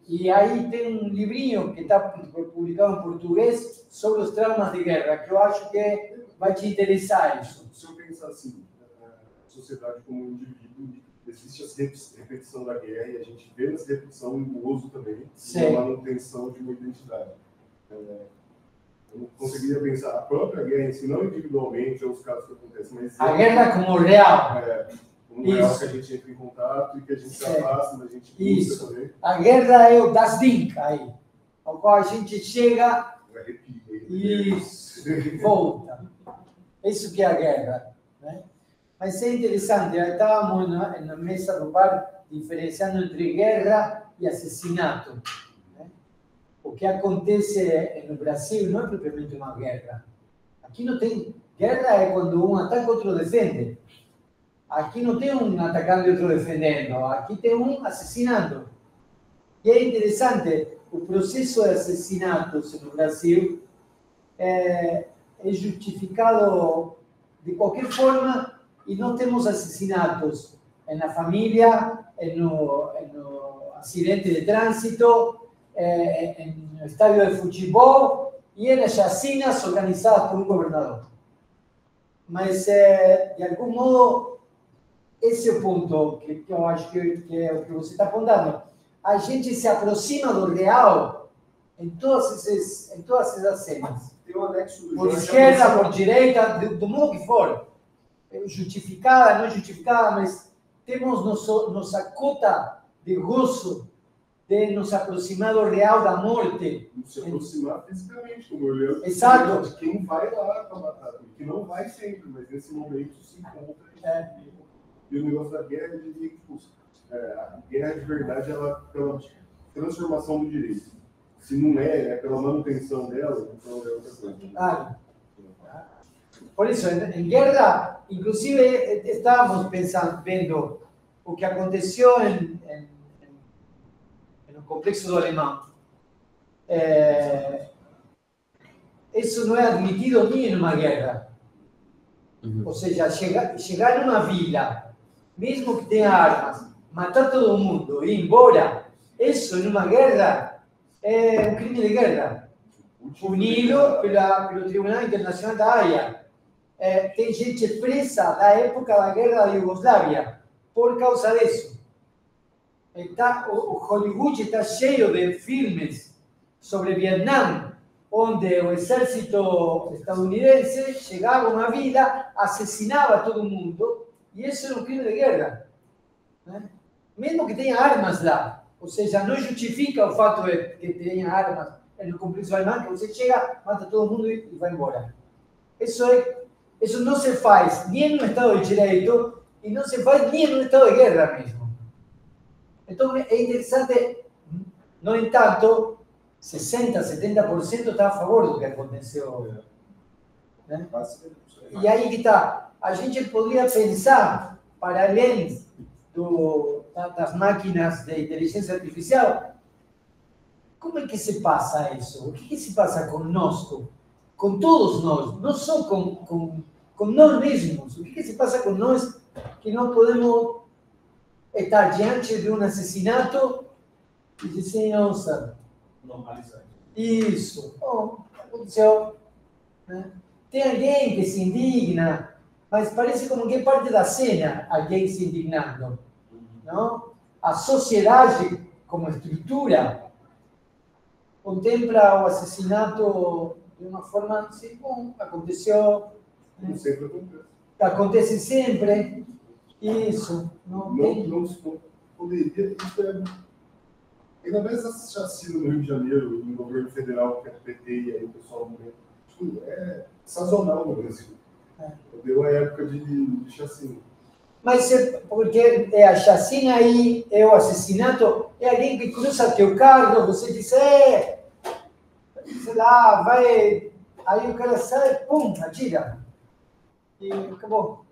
E aí tem um livrinho que está publicado em português sobre os traumas de guerra, que eu acho que vai te interessar isso. Se eu pensar assim, a sociedade como um indivíduo, existe essa repetição da guerra e a gente vê nessa repetição um gozo também, e a manutenção de uma identidade. Eu não conseguiria pensar a própria guerra em si, não individualmente, ou os casos que acontecem, mas... A guerra como real. Como real que a gente entra em contato e que a gente se afasta, mas a gente busca também. A guerra é o das Dink aí, ao qual a gente chega e volta. Isso que é a guerra. Né? Mas é interessante, estávamos na mesa do bar diferenciando entre guerra e assassinato. Né? O que acontece no Brasil não é propriamente uma guerra. Aqui não tem... Guerra é quando um ataca, outro defende. Aqui não tem um atacando e outro defendendo. Aqui tem um assassinando. E é interessante, o processo de assassinatos no Brasil é justificado de qualquer forma e não temos assassinatos na família, no acidente de trânsito, no estádio de futebol e nas chacinas organizadas por um governador. Mas, de algum modo, esse é o ponto que eu acho que é o que você está apontando. A gente se aproxima do real em todas essas cenas. Tem um anexo do Por Jorge esquerda, Amado. por direita, do modo que for. Justificada, não justificada, mas temos nossa cota de gozo de nos aproximar do real da morte. Se aproximar fisicamente, como eu lembro. Exato. De quem vai lá para matar, que não vai sempre, mas nesse momento se encontra. E o negócio da guerra, eu diria que tipo, a guerra de verdade ela pela transformação do direito. Se não é pela manutenção dela, então é outra coisa. Ah, por isso, em guerra, inclusive, estávamos vendo o que aconteceu no complexo do Alemão. Isso não é admitido nem em uma guerra. Ou seja, chegar numa vila, mesmo que tenha armas, matar todo mundo e ir embora, isso em uma guerra é um crime de guerra, punido pelo Tribunal Internacional da Haia. Tem gente presa da época da guerra da Iugoslávia por causa disso. O Hollywood está cheio de filmes sobre Vietnã, onde o exército estadunidense chegava a uma vila, assassinava todo mundo, e isso era um crime de guerra. Né? Mesmo que tenha armas lá, ou seja, não justifica o fato de que tenha armas no complexo alemão, que você chega, mata todo mundo e vai embora. Isso não se faz nem no Estado de Direito e não se faz nem no Estado de guerra mesmo. Então, é interessante, no entanto, 60%, 70% está a favor do que aconteceu. Né? E aí que está. A gente poderia pensar, para além das máquinas de inteligência artificial, como é que se passa isso? O que se passa conosco? Com todos nós, não só com nós mesmos. O que se passa com nós que não podemos estar diante de um assassinato e dizer, nossa, Normalizar. isso, bom, aconteceu. Né? Tem alguém que se indigna, mas parece como que é parte da cena alguém se indignando. Não? A sociedade, como estrutura, contempla o assassinato de uma forma assim, bom, aconteceu. Não sempre acontece. Acontece sempre. Isso. Não Poderia. Ainda mais assassino no Rio de Janeiro, no governo federal, que é PT, e aí o pessoal morreu. É sazonal no Brasil. Deu a época de chacina. Mas porque é a chacina aí, é o assassinato, é alguém que cruza teu carro, você diz, sei lá, vai, aí o cara sai, pum, atira. E acabou.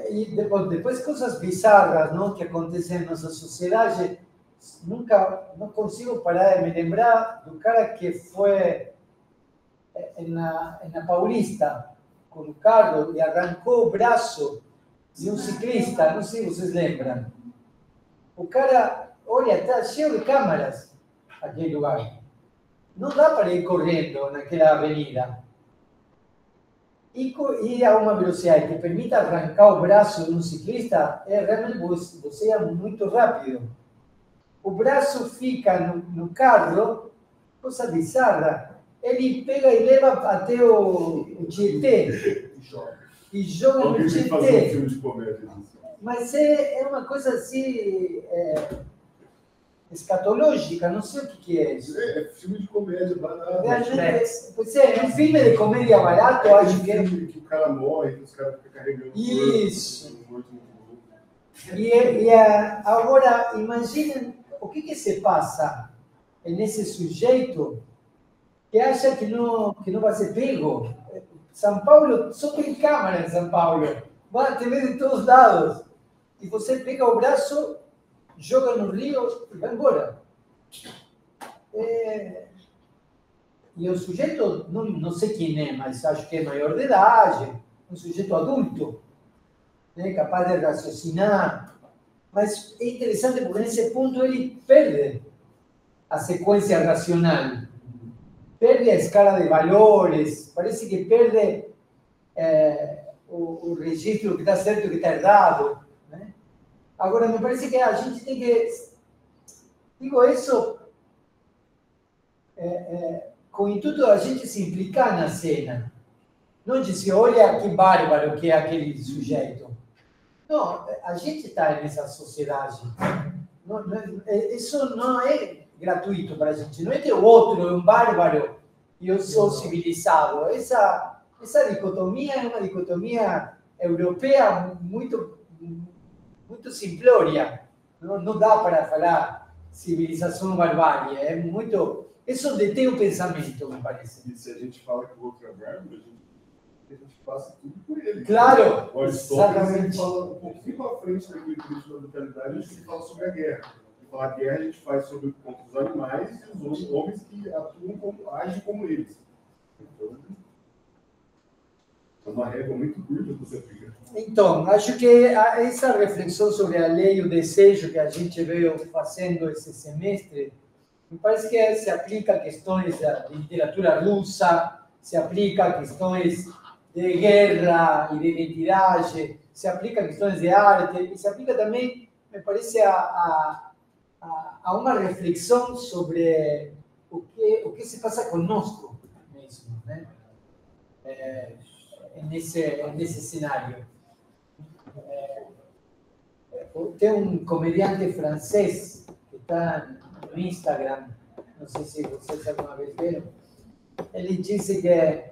E depois coisas bizarras, não, que acontecem na nossa sociedade, não consigo parar de me lembrar do cara que foi na Paulista com o carro e arrancou o braço de um ciclista, não sei se vocês lembram. O cara, olha, está cheio de câmaras aquele lugar. Não dá para ir correndo naquela avenida. E ir a uma velocidade que permita arrancar o braço de um ciclista, realmente você é muito rápido. O braço fica no carro, coisa bizarra. Ele pega e leva até o Tietê. E joga no Alguém tem que fazer um Tietê. filme de comédia disso. Mas é uma coisa assim, escatológica, não sei o que é isso. É filme de comédia barato. Realmente, pois é, um filme de comédia barato, eu acho que é. Que o cara morre, que os caras ficam carregando. Isso. Morto no corpo. Agora, imaginem o que se passa nesse sujeito que acha que não vai ser pego. São Paulo, só tem câmera em São Paulo. Vai te ver de todos lados. E você pega o braço, joga no rio e vai embora. E o sujeito, não sei quem é, mas acho que é maior de idade, um sujeito adulto, né, capaz de raciocinar. Mas é interessante porque nesse ponto ele perde a sequência racional, perde a escala de valores, parece que perde o registro que está certo e que está errado. Né? Agora, me parece que a gente tem que... Digo isso com o intuito da gente se implicar na cena. Não dizer, olha que bárbaro que é aquele sujeito. Não, a gente está nessa sociedade. Isso não é gratuito para a gente. Não é que o outro é um bárbaro e eu sou civilizado. Essa dicotomia é uma dicotomia europeia muito simplória. Não dá para falar civilização barbárie. É muito... Isso detém o pensamento, me parece. E se a gente fala que o outro é bárbaro, a gente passa tudo por ele. Claro, o Aristóteles exatamente. fala um pouquinho para frente daquele crítico da brutalidade, a gente fala sobre a guerra. A guerra a gente faz contra os animais e os homens que agem como eles. Então, é uma régua muito curta que você fica. Então, acho que essa reflexão sobre a lei e o desejo que a gente veio fazendo esse semestre, me parece que se aplica a questões de literatura russa, se aplica a questões de guerra e de identidade, se aplica a questões de arte, e se aplica também, me parece, a uma reflexão sobre o que se passa conosco mesmo, né? Nesse cenário. Tem um comediante francês que está no Instagram, não sei se vocês alguma vez viram, ele disse que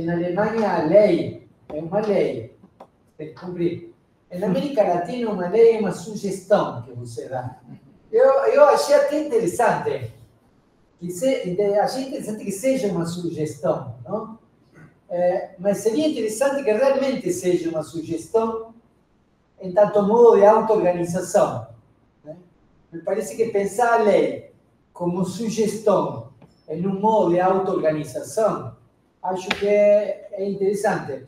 na Alemanha a lei é uma lei, tem que cumprir. Na América Latina uma lei é uma sugestão que você dá. Eu achei até interessante que seja uma sugestão, não? Mas seria interessante que realmente seja uma sugestão em tanto modo de auto-organização. Né? Me parece que pensar a lei como sugestão em um modo de auto-organização, acho que é interessante.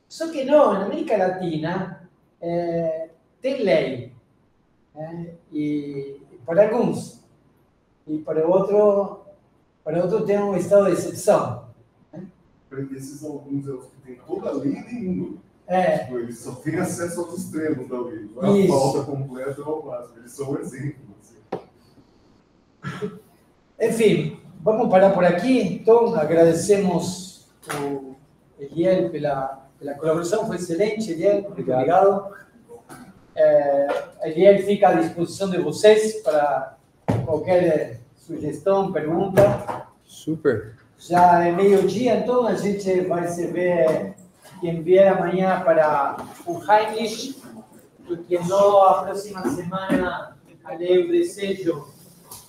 Só que não, na América Latina tem lei. E para alguns. E para outro tem um estado de exceção. Esses alguns os que tem toda a lei nenhuma. Tipo, eles só têm acesso aos extremos da lei. Não é a falta completa ou ao máximo. Eles são um exemplo. Assim. Enfim, vamos parar por aqui. Então, agradecemos o Eliel pela colaboração. Foi excelente, Eliel. Muito obrigado. Eliel fica à disposição de vocês para qualquer sugestão, pergunta. Super. Já é meio-dia, então a gente vai se ver quem vier amanhã para o Heinrich, porque a próxima semana a lei o desejo